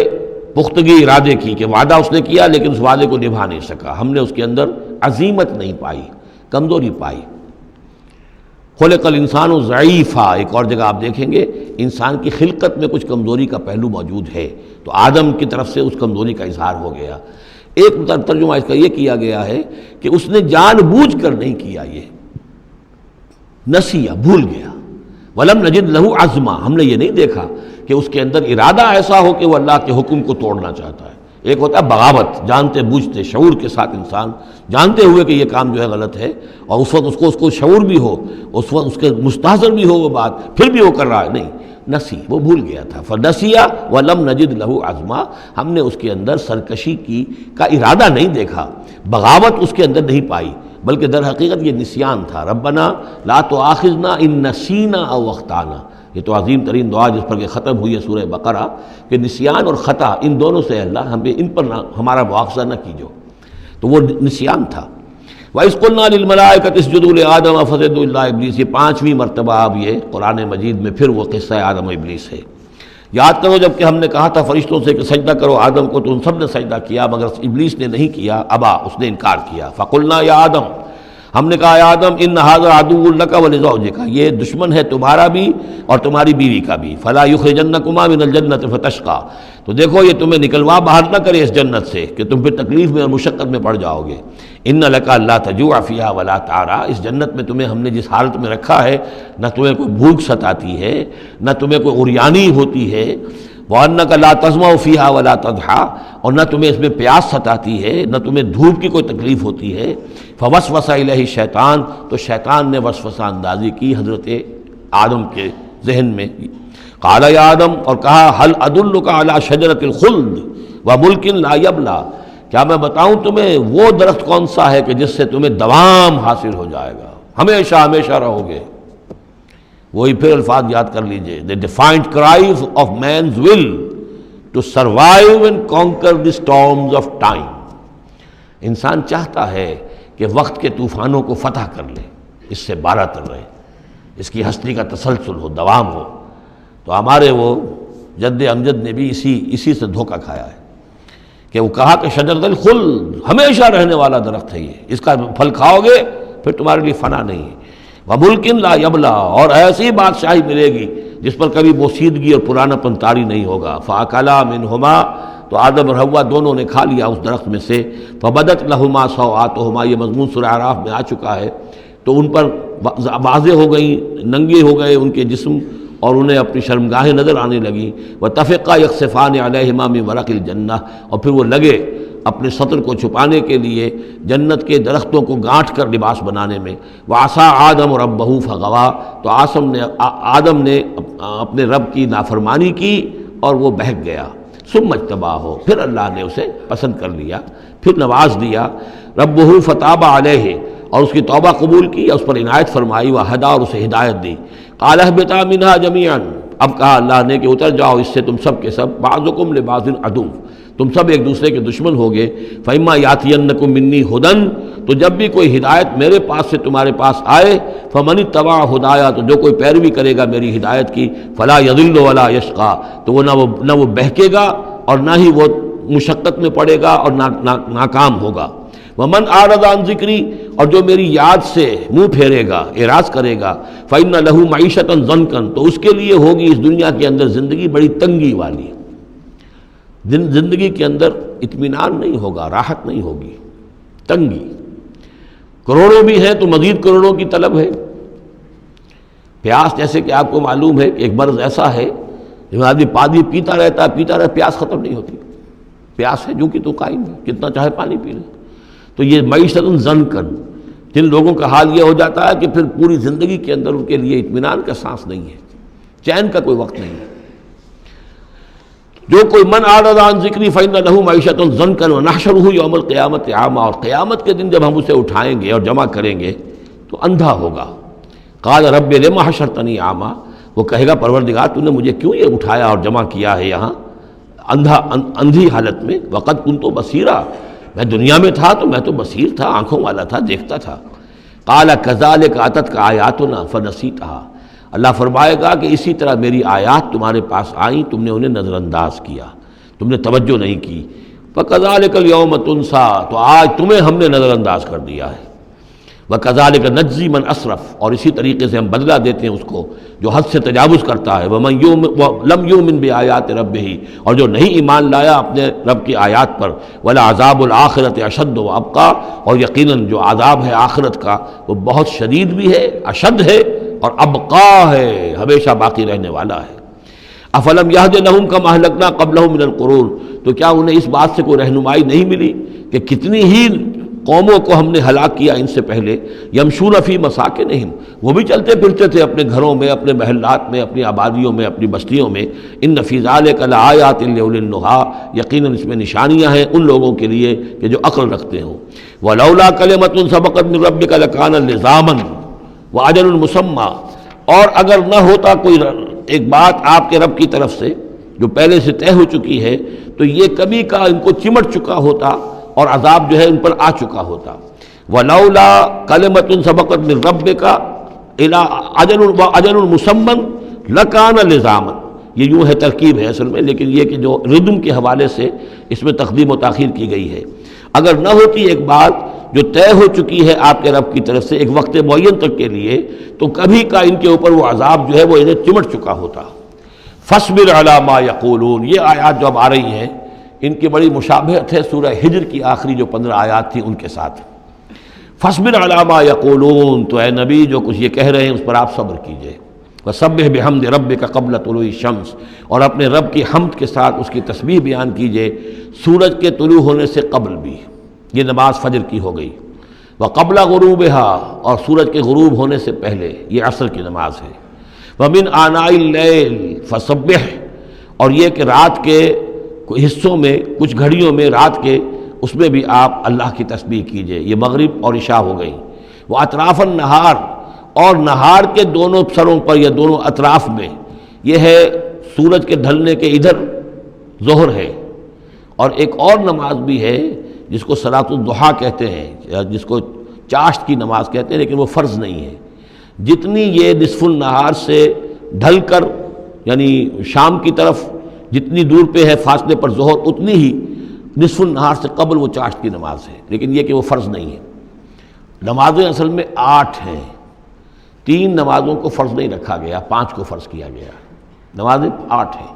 پختگی ارادے کی کہ وعدہ اس نے کیا لیکن اس وعدے کو نبھا نہیں سکا، ہم نے اس کے اندر عزیمت نہیں پائی، کمزوری پائی۔ خلق الانسان ضعیفا، ایک اور جگہ آپ دیکھیں گے انسان کی خلقت میں کچھ کمزوری کا پہلو موجود ہے، تو آدم کی طرف سے اس کمزوری کا اظہار ہو گیا۔ ایک ترجمہ اس کا یہ کیا گیا ہے کہ اس نے جان بوجھ کر نہیں کیا، یہ نسیہ، بھول گیا۔ وَلَمْ نَجِدْ لَهُ عَزْمًا، ہم نے یہ نہیں دیکھا کہ اس کے اندر ارادہ ایسا ہو کہ وہ اللہ کے حکم کو توڑنا چاہتا ہے۔ ایک ہوتا ہے بغاوت، جانتے بوجھتے شعور کے ساتھ انسان جانتے ہوئے کہ یہ کام جو ہے غلط ہے، اور اس وقت اس کو شعور بھی ہو، اس وقت اس کے مستحضر بھی ہو وہ بات، پھر بھی وہ کر رہا ہے، نہیں، نسی، وہ بھول گیا تھا۔ فنسیا وَلَمْ نَجِدْ لَهُ عَزْمًا، ہم نے اس کے اندر سرکشی کا ارادہ نہیں دیکھا، بغاوت اس کے اندر نہیں پائی، بلکہ در حقیقت یہ نسیان تھا۔ ربنا لا تؤاخذنا ان نسینا او اخطانا، یہ تو عظیم ترین دعا جس پر کہ ختم ہوئی ہے سورہ بقرہ، کہ نسیان اور خطا ان دونوں سے اللہ ہمیں ان پر ہمارا مواخذہ نہ کیجو، تو وہ نسیان تھا۔ وَإِذْ قُلْنَا لِلْمَلَائِكَةِ اسْجُدُوا لِآدَمَ فَسَجَدُوا إِلَّا إِبْلِيسَ، یہ 5ویں مرتبہ اب یہ قرآن مجید میں پھر وہ قصہ آدم و ابلیس ہے۔ یاد کرو جب کہ ہم نے کہا تھا فرشتوں سے کہ سجدہ کرو آدم کو، تو ان سب نے سجدہ کیا مگر ابلیس نے نہیں کیا، ابا، اس نے انکار کیا۔ فَقُلْنَا يَا آدَمَ، ہم نے کہا یا آدم ان ھذا عدو لک ولزوجک، یہ دشمن ہے تمہارا بھی اور تمہاری بیوی کا بھی، فلا یخرجنکما من الجنۃ فتشقى، تو دیکھو یہ تمہیں نکلوا باہر نہ کرے اس جنت سے کہ تم پھر تکلیف میں اور مشقت میں پڑ جاؤ گے۔ ان لک الا تجوع فیھا ولا تعرى، اس جنت میں تمہیں ہم نے جس حالت میں رکھا ہے، نہ تمہیں کوئی بھوک ستاتی ہے، نہ تمہیں کوئی عریانی ہوتی ہے، وَأَنَّكَ لَا تَظْمَأُ فِيهَا وَلَا تَضْحَىٰ، اور نہ تمہیں اس میں پیاس ستاتی ہے، نہ تمہیں دھوپ کی کوئی تکلیف ہوتی ہے۔ فَوَسْوَسَ إِلَيْهِ الشَّيْطَانُ، تو شیطان نے وسوسہ اندازی کی حضرت آدم کے ذہن میں۔ قَالَ يَا آدم، اور کہا هَلْ أَدُلُّكَ عَلَىٰ شَجَرَةِ الْخُلْدِ وَمُلْكٍ لَا يَبْلَىٰ، کیا میں بتاؤں تمہیں وہ درخت کون سا ہے کہ جس سے تمہیں دوام حاصل ہو جائے گا، ہمیشہ ہمیشہ رہو گے۔ وہی پھر الفاظ یاد کر لیجئے، the defiant cries of man's will to survive and conquer the storms of time۔ انسان چاہتا ہے کہ وقت کے طوفانوں کو فتح کر لے، اس سے بارہ تر رہے، اس کی ہستی کا تسلسل ہو، دوام ہو۔ تو ہمارے وہ جد امجد نے بھی اسی سے دھوکہ کھایا ہے کہ وہ کہا کہ شجرۃ الخلد، ہمیشہ رہنے والا درخت ہے یہ، اس کا پھل کھاؤ گے پھر تمہارے لیے فنا نہیں ہے۔ وَمُلْكٍ لَا يَبْلَىٰ، اور ایسی بادشاہی ملے گی جس پر کبھی بوسیدگی اور پرانا پن طاری نہیں ہوگا۔ فَأَكَلَا مِنْهُمَا، تو آدم اور حوا دونوں نے کھا لیا اس درخت میں سے۔ فَبَدَتْ لَهُمَا سَوْآتُهُمَا، یہ مضمون سورہ اعراف میں آ چکا ہے، تو ان پر واضح ہو گئیں، ننگے ہو گئے ان کے جسم، اور انہیں اپنی شرمگاہیں نظر آنے لگیں۔ وَتَفِقَّا يَخْصِفَانِ عَلَيْهِمَا مِن وَرَقِ الْجَنَّةِ، اور پھر وہ لگے اپنے سطر کو چھپانے کے لیے جنت کے درختوں کو گانٹھ کر لباس بنانے میں۔ وَعَصَىٰ آدَمُ رَبَّهُ فَغَوَىٰ، تو آدم نے اپنے رب کی نافرمانی کی اور وہ بہک گیا۔ ثُمَّ اجْتَبَاهُ، پھر اللہ نے اسے پسند کر لیا، پھر نواز دیا۔ رَبُّهُ فَتَابَ عَلَيْهِ، اور اس کی توبہ قبول کی، اس پر عنایت فرمائی، وَهَدَىٰ، اور اسے ہدایت دی۔ قَالَ اهْبِطَا مِنْهَا جَمِيعًا، اب کہا اللہ نے کہ اتر جاؤ اس سے تم سب کے سب، بَعْضُكُمْ لِبَعْضٍ عَدُوٌّ، تم سب ایک دوسرے کے دشمن ہوگے۔ فَإِمَّا يَأْتِيَنَّكُم مِّنِّي هُدًى، تو جب بھی کوئی ہدایت میرے پاس سے تمہارے پاس آئے، فَمَنِ اتَّبَعَ هُدَايَا، تو جو کوئی پیروی کرے گا میری ہدایت کی، فَلَا يَضِلُّ وَلَا يَشْقَىٰ، تو وہ نہ وہ بہکے گا اور نہ ہی وہ مشقت میں پڑے گا اور ناکام ہوگا۔ وَمَنْ أَعْرَضَ عَنْ ذِكْرِي، اور جو میری یاد سے منہ پھیرے گا، اعراض کرے گا، فَإِنَّ لَهُ مَعِيشَةً ضَنْكًا، تو اس کے لیے ہوگی اس دنیا کے اندر زندگی بڑی تنگی والی، زندگی کے اندر اطمینان نہیں ہوگا، راحت نہیں ہوگی، تنگی۔ کروڑوں بھی ہیں تو مزید کروڑوں کی طلب ہے۔ پیاس جیسے کہ آپ کو معلوم ہے کہ ایک مرض ایسا ہے جب آدمی پانی پیتا رہتا ہے پیاس ختم نہیں ہوتی، پیاس ہے جو کہ تو قائم ہے، کتنا چاہے پانی پی لے۔ تو یہ معیشت ضنکا، جن لوگوں کا حال یہ ہو جاتا ہے کہ پھر پوری زندگی کے اندر ان کے لیے اطمینان کا سانس نہیں ہے، چین کا کوئی وقت نہیں ہے۔ جو کوئی من اعرض عن ذکری فإن له معیشۃ ضنکا ونحشرہ یوم القیامۃ اعمیٰ، اور قیامت کے دن جب ہم اسے اٹھائیں گے اور جمع کریں گے تو اندھا ہوگا۔ قال رب لم حشرتنی اعمیٰ، وہ کہے گا پروردگار تو نے مجھے کیوں یہ اٹھایا اور جمع کیا ہے یہاں اندھی حالت میں، وقد کنت بصیرا، میں دنیا میں تھا تو میں تو بصیر تھا، آنکھوں والا تھا، دیکھتا تھا۔ قال کذالک اتتک آیاتنا فنسیتھا، اللہ فرمائے گا کہ اسی طرح میری آیات تمہارے پاس آئیں، تم نے انہیں نظر انداز کیا، تم نے توجہ نہیں کی۔ فکذالک الیوم تنسیٰ، تو آج تمہیں ہم نے نظر انداز کر دیا ہے۔ وَكَذَلِكَ نَجْزِي مَنْ أَسْرَفَ، اور اسی طریقے سے ہم بدلہ دیتے ہیں اس کو جو حد سے تجاوز کرتا ہے۔ وَمَنْ لَمْ يُؤْمِنْ بِآيَاتِ رَبِّهِ، اور جو نہیں ایمان لایا اپنے رب کی آیات پر۔ وَلَعَذَابُ الْآخِرَةِ أَشَدُّ وَأَبْقَىٰ، اور یقیناً جو عذاب ہے آخرت کا وہ بہت شدید بھی ہے، اشد ہے، اور ابقا ہے، ہمیشہ باقی رہنے والا ہے۔ افلم یہد لہم کما اہلکنا قبلہم من القرون، تو کیا انہیں اس بات سے کوئی رہنمائی نہیں ملی کہ کتنی ہی قوموں کو ہم نے ہلاک کیا ان سے پہلے۔ یمشون فی مساکنہم، وہ بھی چلتے پھرتے تھے اپنے گھروں میں، اپنے محلات میں، اپنی آبادیوں میں، اپنی بستیوں میں۔ ان فی ذلک لآیات لأولی النہیٰ، یقیناً اس میں نشانیاں ہیں ان لوگوں کے لیے کہ جو عقل رکھتے ہوں۔ ولولا کلمۃ سبقت من ربک لکان لزاما وأجل مسمى، اور اگر نہ ہوتا کوئی ایک بات آپ کے رب کی طرف سے جو پہلے سے طے ہو چکی ہے تو یہ کبھی کا ان کو چمٹ چکا ہوتا اور عذاب جو ہے ان پر آ چکا ہوتا۔ ولولا کلمۃ سبقت من ربک الی اجل مسمى لکان لزاما، یہ یوں ہے ترکیب ہے اصل میں، لیکن یہ کہ جو ردم کے حوالے سے اس میں تقدیم و تاخیر کی گئی ہے۔ اگر نہ ہوتی ایک بات جو طے ہو چکی ہے آپ کے رب کی طرف سے ایک وقت معین تک کے لیے، تو کبھی کا ان کے اوپر وہ عذاب جو ہے وہ انہیں چمٹ چکا ہوتا۔ فاصبر علی ما یقولون، یہ آیات جو اب آ رہی ہیں ان کی بڑی مشابہت ہے سورہ ہجر کی آخری جو 15 آیات تھیں ان کے ساتھ۔ فاصبر علی ما یقولون، تو اے نبی جو کچھ یہ کہہ رہے ہیں اس پر آپ صبر کیجئے۔ وسبح بحمد ربک قبل طلوع الشمس، اور اپنے رب کی حمد کے ساتھ اس کی تسبیح بیان کیجئے سورج کے طلوع ہونے سے قبل بھی، یہ نماز فجر کی ہو گئی۔ وقبل غروبها، اور سورج کے غروب ہونے سے پہلے، یہ عصر کی نماز ہے۔ ومن آناء اللیل فسبح، اور یہ کہ رات کے حصوں میں کچھ گھڑیوں میں رات کے اس میں بھی آپ اللہ کی تسبیح کیجئے، یہ مغرب اور عشاء ہو گئی۔ واطراف النہار، اور نہار کے دونوں سروں پر یا دونوں اطراف میں، یہ ہے سورج کے ڈھلنے کے ادھر ظہر ہے، اور ایک اور نماز بھی ہے جس کو صلاۃ الضحیٰ کہتے ہیں یا جس کو چاشت کی نماز کہتے ہیں، لیکن وہ فرض نہیں ہے۔ جتنی یہ نصف النہار سے ڈھل کر یعنی شام کی طرف جتنی دور پہ ہے فاصلے پر ظہر، اتنی ہی نصف النہار سے قبل وہ چاشت کی نماز ہے، لیکن یہ کہ وہ فرض نہیں ہے۔ نمازیں اصل میں 8 ہیں، 3 نمازوں کو فرض نہیں رکھا گیا، 5 کو فرض کیا گیا۔ نمازیں 8 ہیں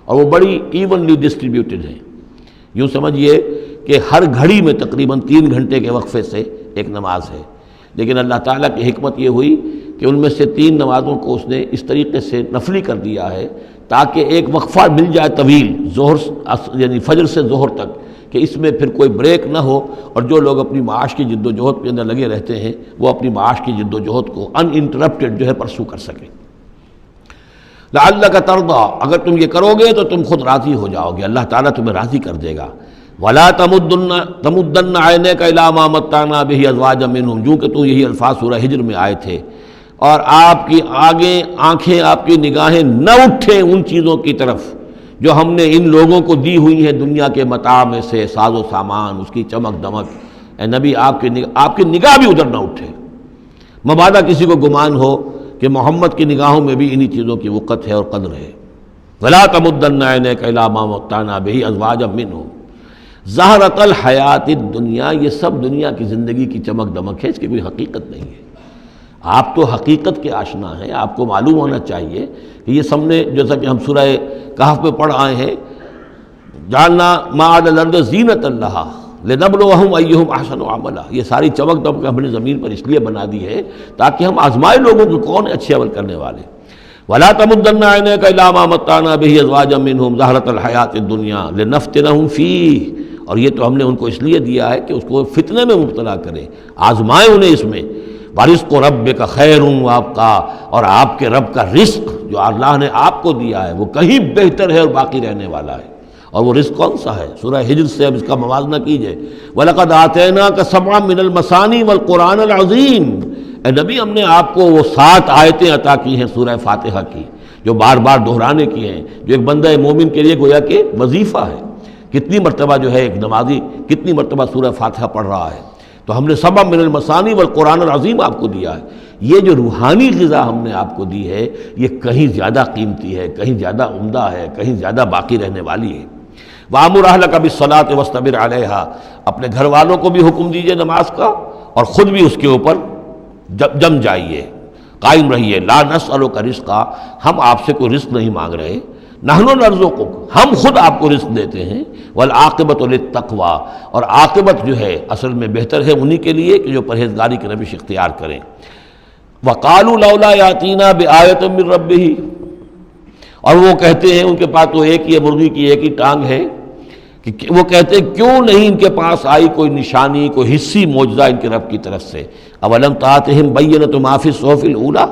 اور وہ بڑی ایونلی ڈسٹریبیوٹڈ ہیں۔ یوں سمجھیے کہ ہر گھڑی میں تقریباً 3 گھنٹے کے وقفے سے ایک نماز ہے، لیکن اللہ تعالیٰ کی حکمت یہ ہوئی کہ ان میں سے 3 نمازوں کو اس نے اس طریقے سے نفلی کر دیا ہے تاکہ ایک وقفہ مل جائے طویل، ظہر یعنی فجر سے ظہر تک، کہ اس میں پھر کوئی بریک نہ ہو، اور جو لوگ اپنی معاش کی جد و جہد کے اندر لگے رہتے ہیں وہ اپنی معاش کی جد و جہد کو ان انٹرپٹڈ جو ہے پرسو کر سکیں۔ لعلک ترضی، اگر تم یہ کرو گے تو تم خود راضی ہو جاؤ گے، اللہ تعالیٰ تمہیں راضی کر دے گا۔ ولا تمدن عینیک الی ما متعنا بہ ازواجا منہم، جو کہ تو یہی الفاظ سورہ ہجر میں آئے تھے، اور آپ کی آنکھیں آپ کی نگاہیں نہ اٹھیں ان چیزوں کی طرف جو ہم نے ان لوگوں کو دی ہوئی ہیں دنیا کے متاع میں سے، ساز و سامان، اس کی چمک دمک۔ اے نبی آپ کی نگاہ بھی ادھر نہ اٹھے، مبادا کسی کو گمان ہو کہ محمد کی نگاہوں میں بھی انہی چیزوں کی وقت ہے اور قدر ہے۔ ولا تمدن عینیک الی ما متعنا بہ ازواجا منہم زہرۃ الحیات الدنیا، یہ سب دنیا کی زندگی کی چمک دمک ہے، اس کی کوئی حقیقت نہیں ہے۔ آپ تو حقیقت کے آشنا ہیں، آپ کو معلوم ہونا چاہیے کہ یہ سب نے، جیسا کہ ہم سورہ کہف میں پڑھ آئے ہیں، جعلنا ما علی الارض زینۃ لہا لنبلوہم ایہم احسن عملا، یہ ساری چمک دمک ہم نے زمین پر اس لیے بنا دی ہے تاکہ ہم آزمائے لوگوں کو کون ہے اچھے عمل کرنے والے۔ ولا تمدن عینیک الی ما متعنا بہ ازواجا منہم زہرۃ الحیاۃ الدنیا لنفتنہم فیہ، اور یہ تو ہم نے ان کو اس لیے دیا ہے کہ اس کو فتنے میں مبتلا کریں، آزمائیں انہیں اس میں۔ وَرِزْقُ رَبِّكَ خَيْرٌ وَأَبْقَىٰ، اور آپ کے رب کا رزق جو اللہ نے آپ کو دیا ہے وہ کہیں بہتر ہے اور باقی رہنے والا ہے۔ اور وہ رزق کون سا ہے؟ سورہ ہجر سے اب اس کا موازنہ کیجئے۔ وَلَقَدْ آتَيْنَاكَ سَبْعًا مِّنَ الْمَثَانِي وَالْقُرْآنِ الْعَظِيمِ، اے نبی ہم نے آپ کو وہ 7 آیتیں عطا کی ہیں سورہ فاتحہ کی، جو بار بار دہرانے کی ہیں، جو ایک بندہ مومن کے لیے گویا کہ وظیفہ ہے۔ کتنی مرتبہ جو ہے ایک نمازی کتنی مرتبہ سورہ فاتحہ پڑھ رہا ہے؟ تو ہم نے سبع من المثانی والقرآن العظیم آپ کو دیا ہے۔ یہ جو روحانی غذا ہم نے آپ کو دی ہے یہ کہیں زیادہ قیمتی ہے، کہیں زیادہ عمدہ ہے، کہیں زیادہ باقی رہنے والی ہے۔ وَأَمُرْ أَهْلَكَ بِالصَّلَاةِ وَاصْطَبِرْ عَلَيْهَا، اپنے گھر والوں کو بھی حکم دیجئے نماز کا اور خود بھی اس کے اوپر جم جائیے، قائم رہیے۔ لا نسألک رزقا، ہم آپ سے کوئی رزق نہیں مانگ رہے، نحن نرزقک، ہم خود آپ کو رزق دیتے ہیں۔ والعاقبۃ للتقوی، اور عاقبت جو ہے اصل میں بہتر ہے انہی کے لیے کہ جو پرہیزگاری کی روش اختیار کریں۔ وقالوا لولا یاتینا بآیۃ من ربہ، اور وہ کہتے ہیں ان کے پاس تو ایک ہی مرغی کی ایک ہی ٹانگ ہے، کہ وہ کہتے ہیں کیوں نہیں ان کے پاس آئی کوئی نشانی، کوئی حصی معجزہ ان کے رب کی طرف سے۔ اولم تاتہم بینۃ ما فی الصحف الاولی،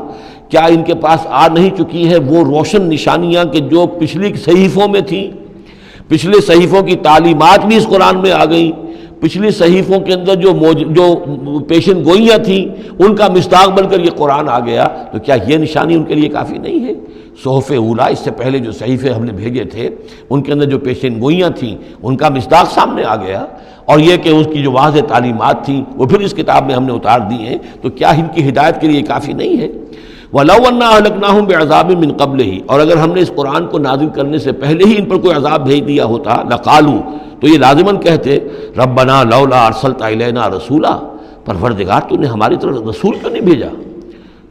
کیا ان کے پاس آ نہیں چکی ہے وہ روشن نشانیاں کہ جو پچھلی صحیفوں میں تھیں؟ پچھلے صحیفوں کی تعلیمات بھی اس قرآن میں آ گئیں، پچھلی صحیفوں کے اندر جو پیشن گوئیاں تھیں ان کا مصداق بن کر یہ قرآن آ گیا، تو کیا یہ نشانی ان کے لیے کافی نہیں ہے؟ صحف اولیٰ، اس سے پہلے جو صحیفے ہم نے بھیجے تھے ان کے اندر جو پیشن گوئیاں تھیں ان کا مصداق سامنے آ گیا، اور یہ کہ اس کی جو واضح تعلیمات تھیں وہ پھر اس کتاب میں ہم نے اتار دی ہیں، تو کیا ان کی ہدایت کے لیے کافی نہیں ہے؟ وَلَوْ أَنَّا أَهْلَكْنَاهُمْ بِعَذَابٍ مِّن قَبْلِهِ، اور اگر ہم نے اس قرآن کو نازل کرنے سے پہلے ہی ان پر کوئی عذاب بھیج دیا ہوتا، لَقَالُوا، تو یہ لازماً کہتے رَبَّنَا لَوْلَا أَرْسَلْتَ إِلَيْنَا رَسُولًا، پروردگار تو نے ہماری طرف رسول کیوں نہیں بھیجا؟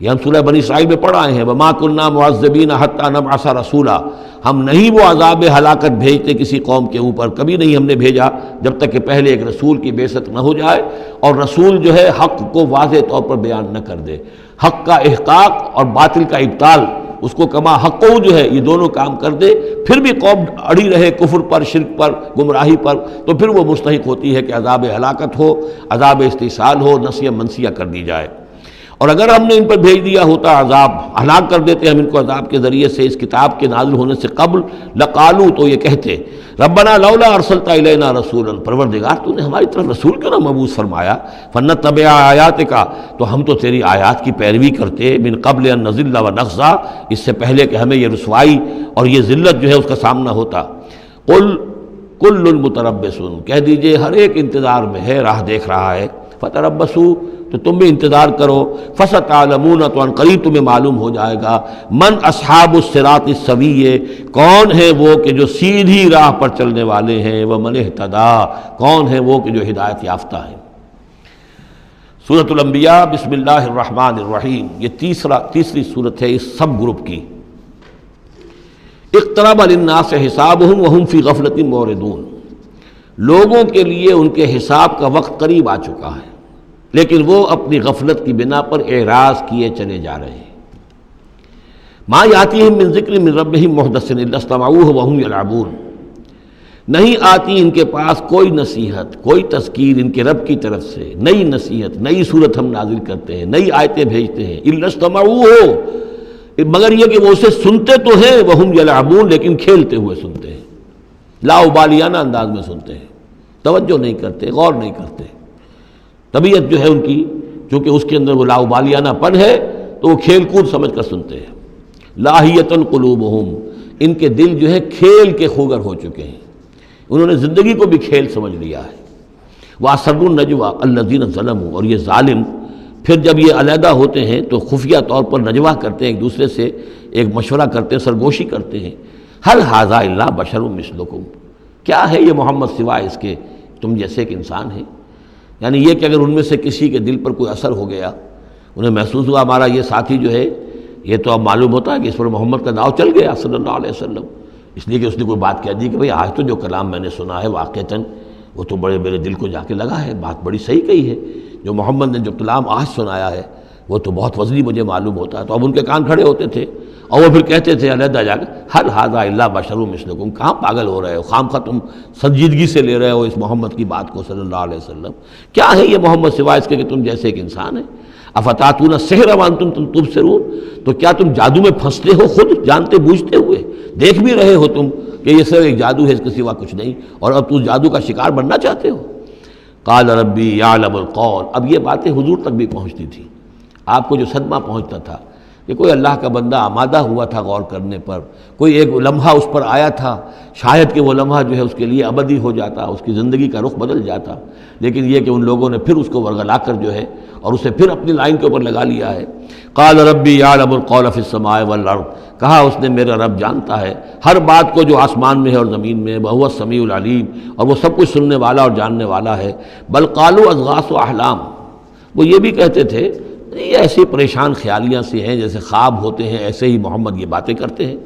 یہ ہم سورہ بنی اسرائیل میں پڑھ آئے ہیں، وَمَا كُنَّا مُعَذِّبِينَ حَتَّىٰ نَبْعَثَ رَسُولًا، ہم نہیں وہ عذاب ہلاکت بھیجتے کسی قوم کے اوپر، کبھی نہیں ہم نے بھیجا جب تک کہ پہلے ایک رسول کی بعثت نہ ہو جائے، اور رسول جو ہے حق کو واضح طور پر بیان نہ کر دے، حق کا احقاق اور باطل کا ابطال، اس کو کما حق جو ہے یہ دونوں کام کر دے، پھر بھی قوم اڑی رہے کفر پر، شرک پر، گمراہی پر، تو پھر وہ مستحق ہوتی ہے کہ عذاب ہلاکت ہو، عذاب استحصال ہو، نسیہ منسیہ کر دی جائے۔ اور اگر ہم نے ان پر بھیج دیا ہوتا عذاب، ہلاک کر دیتے ہم ان کو عذاب کے ذریعے سے اس کتاب کے نازل ہونے سے قبل، لقالو، تو یہ کہتے ربنا لولا ارسلت الینا رسولا، پروردگار تو نے ہماری طرف رسول کیوں نہ مبعوث فرمایا، فنتبع آیاتک، تو ہم تو تیری آیات کی پیروی کرتے، من قبل ان نذل ونخزى، اس سے پہلے کہ ہمیں یہ رسوائی اور یہ ذلت جو ہے اس کا سامنا ہوتا۔ قل کل متربص، کہہ دیجئے ہر ایک انتظار میں ہے، راہ دیکھ رہا ہے، فتربصوا، تو تم بھی انتظار کرو، فستعلمون، تو ان قریب تمہیں معلوم ہو جائے گا، من اصحاب الصراط السوی، کون ہے وہ کہ جو سیدھی راہ پر چلنے والے ہیں، ومن اہتدی، کون ہے وہ کہ جو ہدایت یافتہ ہیں۔ سورۃ الانبیاء، بسم اللہ الرحمن الرحیم، یہ تیسری سورت ہے اس سب گروپ کی۔ اقترب للناس حسابهم وهم فی غفلۃ معرضون، لوگوں کے لیے ان کے حساب کا وقت قریب آ چکا ہے لیکن وہ اپنی غفلت کی بنا پر اعراض کیے چلے جا رہے ہیں۔ ما یاتیہم من ذکر من ربہم محدث الا استمعوہ وہم یلعبون، نہیں آتی ان کے پاس کوئی نصیحت، کوئی تذکیر ان کے رب کی طرف سے، نئی نصیحت، نئی صورت ہم نازل کرتے ہیں، نئی آیتیں بھیجتے ہیں، الا استمعوہ، مگر یہ کہ وہ اسے سنتے تو ہیں، وہم یلعبون، لیکن کھیلتے ہوئے سنتے ہیں، لا ابالیانہ انداز میں سنتے ہیں، توجہ نہیں کرتے، غور نہیں کرتے۔ طبیعت جو ہے ان کی، چونکہ اس کے اندر وہ لا ابالیانہ پن ہے تو وہ کھیل کود سمجھ کر سنتے ہیں۔ لاہیۃ قلوبہم، ان کے دل جو ہے کھیل کے خوگر ہو چکے ہیں، انہوں نے زندگی کو بھی کھیل سمجھ لیا ہے۔ وَأَسَرُّوا النَّجْوَىٰ الَّذِينَ ظَلَمُوا، اور یہ ظالم پھر جب یہ علیحدہ ہوتے ہیں تو خفیہ طور پر نجوہ کرتے ہیں، ایک دوسرے سے ایک مشورہ کرتے ہیں، سرگوشی کرتے ہیں، هَلْ هَٰذَا إِلَّا بَشَرٌ مِثْلُكُمْ، کیا ہے یہ محمد سوائے اس کے تم جیسے ایک انسان ہے۔ یعنی یہ کہ اگر ان میں سے کسی کے دل پر کوئی اثر ہو گیا، انہیں محسوس ہوا ہمارا یہ ساتھی جو ہے یہ تو اب معلوم ہوتا ہے کہ اس پر محمد کا داؤ چل گیا صلی اللہ علیہ وسلم، اس لیے کہ اس نے کوئی بات کہہ دی کہ بھئی آج تو جو کلام میں نے سنا ہے واقعتاً وہ تو بڑے میرے دل کو جا کے لگا ہے، بات بڑی صحیح کہی ہے، جو محمد نے جو کلام آج سنایا ہے وہ تو بہت وزنی مجھے معلوم ہوتا ہے۔ تو اب ان کے کان کھڑے ہوتے تھے اور وہ پھر کہتے تھے علیحدہ جا کے حل ھذا الا بشر مثلکم، کہاں پاگل ہو رہے ہو، خامخواہ تم سنجیدگی سے لے رہے ہو اس محمد کی بات کو صلی اللہ علیہ وسلم، کیا ہے یہ محمد سوائے اس کے کہ تم جیسے ایک انسان ہے۔ افتاتون السحر وانتم تبصرون، تو کیا تم جادو میں پھنستے ہو خود جانتے بوجھتے ہوئے، دیکھ بھی رہے ہو تم کہ یہ صرف ایک جادو ہے، اس کے سوا کچھ نہیں، اور اب تم جادو کا شکار بننا چاہتے ہو۔ قال ربی یعلم القول، اب یہ باتیں حضور تک بھی پہنچتی تھی، آپ کو جو صدمہ پہنچتا تھا کہ کوئی اللہ کا بندہ آمادہ ہوا تھا غور کرنے پر، کوئی ایک لمحہ اس پر آیا تھا، شاید کہ وہ لمحہ جو ہے اس کے لیے ابدی ہو جاتا، اس کی زندگی کا رخ بدل جاتا، لیکن یہ کہ ان لوگوں نے پھر اس کو ورگلا کر جو ہے اور اسے پھر اپنی لائن کے اوپر لگا لیا ہے۔ قال ربی یعلم القول فی السماء والارض، کہا اس نے میرا رب جانتا ہے ہر بات کو جو آسمان میں ہے اور زمین میں ہے، وہو السمیع العلیم، اور وہ سب کچھ سننے والا اور جاننے والا ہے۔ بل قالوا اضغاث احلام، وہ یہ بھی کہتے تھے یہ ایسی پریشان خیالیاں سی ہیں جیسے خواب ہوتے ہیں، ایسے ہی محمد یہ باتیں کرتے ہیں۔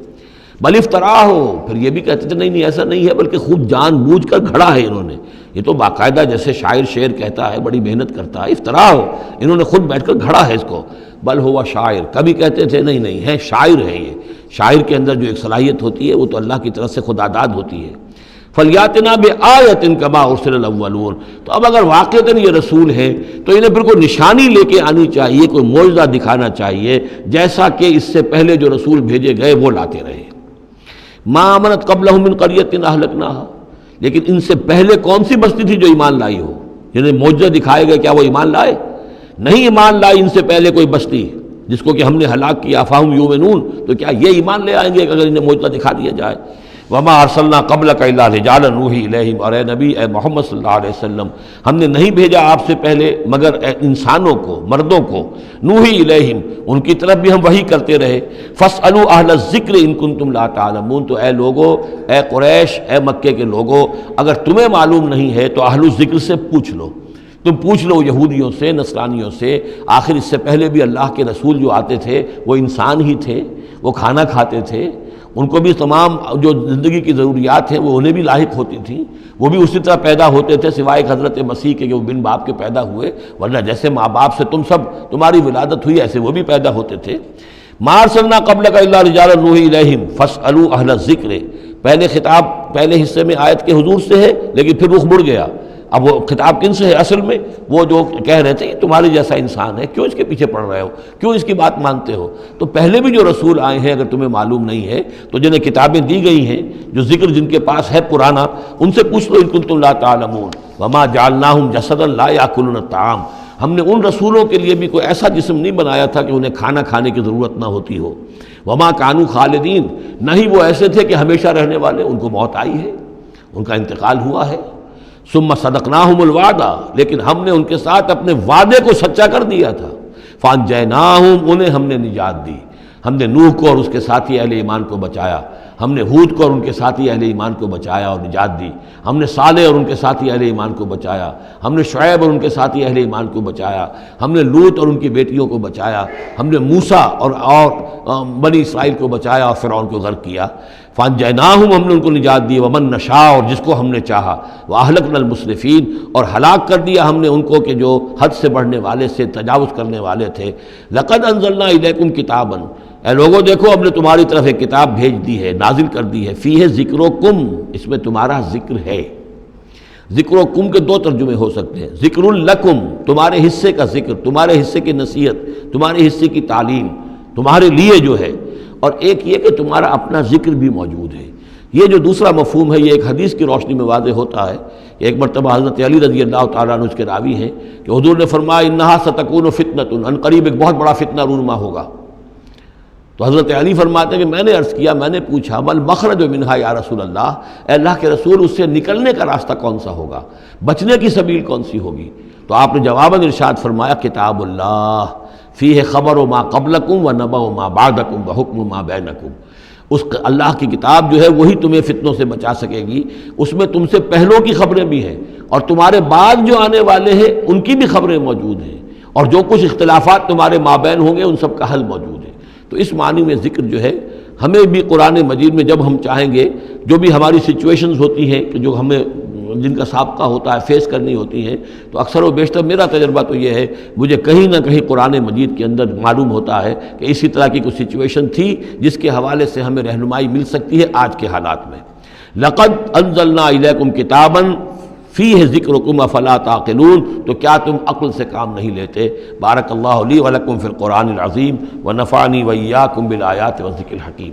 بل افطرا ہو، پھر یہ بھی کہتے تھے نہیں ایسا نہیں ہے، بلکہ خود جان بوجھ کر گھڑا ہے انہوں نے، یہ تو باقاعدہ جیسے شاعر شعر کہتا ہے بڑی محنت کرتا ہے، افطرا ہو، انہوں نے خود بیٹھ کر گھڑا ہے اس کو۔ بل ہوا شاعر، کبھی کہتے تھے نہیں ہے شاعر ہے، یہ شاعر کے اندر جو ایک صلاحیت ہوتی ہے وہ تو اللہ کی طرف سے خداداد ہوتی ہے۔ فلیاتنا بآیۃ کما ارسل الاولون، تو اب اگر واقعتاً یہ رسول ہے تو انہیں پھر کوئی نشانی لے کے آنی چاہیے، کوئی معجزہ دکھانا چاہیے جیسا کہ اس سے پہلے جو رسول بھیجے گئے وہ لاتے رہے۔ ما آمنت قبلہم من قریۃ اہلکناھا، لیکن ان سے پہلے کون سی بستی تھی جو ایمان لائی ہو، جنہیں معجزہ دکھائے گئے، کیا وہ ایمان لائے؟ نہیں ایمان لائی ان سے پہلے کوئی بستی جس کو کہ ہم نے ہلاک کیا، فہم یؤمنون، تو کیا یہ ایمان لے آئیں گے اگر انہیں معجزہ دکھا دیا جائے؟ وما ارسلنا قبلک الا رجالا نوحی الیہم، اور اے نبی اے محمد صلی اللہ علیہ وسلم ہم نے نہیں بھیجا آپ سے پہلے مگر انسانوں کو، مردوں کو، نوحی الیہم ان کی طرف بھی ہم وحی کرتے رہے۔ فاسألوا اہل الذکر ان کنتم لا تعلمون، تو اے لوگو، اے قریش، اے مکے کے لوگو، اگر تمہیں معلوم نہیں ہے تو اہل الذکر سے پوچھ لو، تم پوچھ لو یہودیوں سے، نصرانیوں سے، آخر اس سے پہلے بھی اللہ کے رسول جو آتے تھے وہ انسان ہی تھے، وہ کھانا کھاتے تھے، ان کو بھی تمام جو زندگی کی ضروریات ہیں وہ انہیں بھی لاحق ہوتی تھیں، وہ بھی اسی طرح پیدا ہوتے تھے سوائے حضرت مسیح کے کہ وہ بن باپ کے پیدا ہوئے، ورنہ جیسے ماں باپ سے تم سب تمہاری ولادت ہوئی ایسے وہ بھی پیدا ہوتے تھے۔ ما ارسلنا قبلک الا رجالا نوحی الیہم فاسألوا اہل الذکر، پہلے خطاب پہلے حصے میں آیت کے حضور سے ہے لیکن پھر رخ مڑ گیا، اب وہ خطاب کن سے ہے؟ اصل میں وہ جو کہہ رہے تھے یہ تمہارے جیسا انسان ہے، کیوں اس کے پیچھے پڑ رہے ہو، کیوں اس کی بات مانتے ہو؟ تو پہلے بھی جو رسول آئے ہیں اگر تمہیں معلوم نہیں ہے تو جنہیں کتابیں دی گئی ہیں، جو ذکر جن کے پاس ہے پرانا، ان سے پوچھ لو ان کنتم لا تعلمون۔ وما جعلناہم جسدا لا یاکلون الطعام، ہم نے ان رسولوں کے لیے بھی کوئی ایسا جسم نہیں بنایا تھا کہ انہیں کھانا کھانے کی ضرورت نہ ہوتی ہو۔ وما کانوا خالدین، نہ ہی وہ ایسے تھے کہ ہمیشہ رہنے والے، ان کو موت آئی ہے، ان کا انتقال ہوا ہے۔ ثم صدقناہم الوعدہ، لیکن ہم نے ان کے ساتھ اپنے وعدے کو سچا کر دیا تھا۔ فانجیناہم، انہیں ہم نے نجات دی، ہم نے نوح کو اور اس کے ساتھی اہل ایمان کو بچایا، ہم نے ہود کو اور ان کے ساتھی اہل ایمان کو بچایا اور نجات دی، ہم نے صالح اور ان کے ساتھی اہل ایمان کو بچایا، ہم نے شعیب اور ان کے ساتھی اہل ایمان کو بچایا، ہم نے لوط اور ان کی بیٹیوں کو بچایا، ہم نے موسیٰ اور بنی اسرائیل کو بچایا اور فرعون کو غرق کیا۔ فانجیناہم، ہم نے ان کو نجات دی، ومن نشاء، اور جس کو ہم نے چاہا، واہلکنا المسرفین، اور ہلاک کر دیا ہم نے ان کو کہ جو حد سے بڑھنے والے سے تجاوز کرنے والے تھے۔ لقد انزلنا الیکم کتابا، اے لوگوں دیکھو ہم نے تمہاری طرف ایک کتاب بھیج دی ہے، نازل کر دی ہے، فیہ ذکرکم، اس میں تمہارا ذکر ہے۔ ذکرکم کے دو ترجمے ہو سکتے ہیں، ذکر لکم، تمہارے حصے کا ذکر، تمہارے حصے کی نصیحت، تمہارے حصے کی تعلیم، تمہارے لیے جو ہے، اور ایک یہ کہ تمہارا اپنا ذکر بھی موجود ہے۔ یہ جو دوسرا مفہوم ہے یہ ایک حدیث کی روشنی میں واضح ہوتا ہے کہ ایک مرتبہ حضرت علی رضی اللہ تعالیٰ عنہ اس کے راوی ہیں کہ حضور نے فرمایا انہا ستکون فتنۃ، ان قریب ایک بہت بڑا فتنہ رونما ہوگا۔ تو حضرت علی فرماتے ہیں کہ میں نے عرض کیا، میں نے پوچھا مل مخرج منہا یا رسول اللہ، اے اللہ کے رسول اس سے نکلنے کا راستہ کون سا ہوگا، بچنے کی سبیل کون سی ہوگی؟ تو آپ نے جواباً ارشاد فرمایا کتاب اللہ فیہ خبر ما قبلکم و نبأ ما بعدکم و حکم ما بینکم، اس اللہ کی کتاب جو ہے وہی تمہیں فتنوں سے بچا سکے گی، اس میں تم سے پہلوں کی خبریں بھی ہیں اور تمہارے بعد جو آنے والے ہیں ان کی بھی خبریں موجود ہیں، اور جو کچھ اختلافات تمہارے مابین ہوں گے ان سب کا حل موجود ہے۔ تو اس معنی میں ذکر جو ہے ہمیں بھی قرآن مجید میں جب ہم چاہیں گے، جو بھی ہماری سچویشنز ہوتی ہیں کہ جو ہمیں جن کا سابقہ ہوتا ہے فیس کرنی ہوتی ہیں، تو اکثر و بیشتر میرا تجربہ تو یہ ہے، مجھے کہیں نہ کہیں قرآن مجید کے اندر معلوم ہوتا ہے کہ اسی طرح کی کوئی سچویشن تھی جس کے حوالے سے ہمیں رہنمائی مل سکتی ہے آج کے حالات میں۔ لقد انزلنا الیکم کتابا فیہ ذکرکم افلا تعقلون، تو کیا تم عقل سے کام نہیں لیتے؟ بارک اللہ لی ولکم فی القرآن العظیم ونفعنی وإیاکم بالآیات والذکر الحکیم۔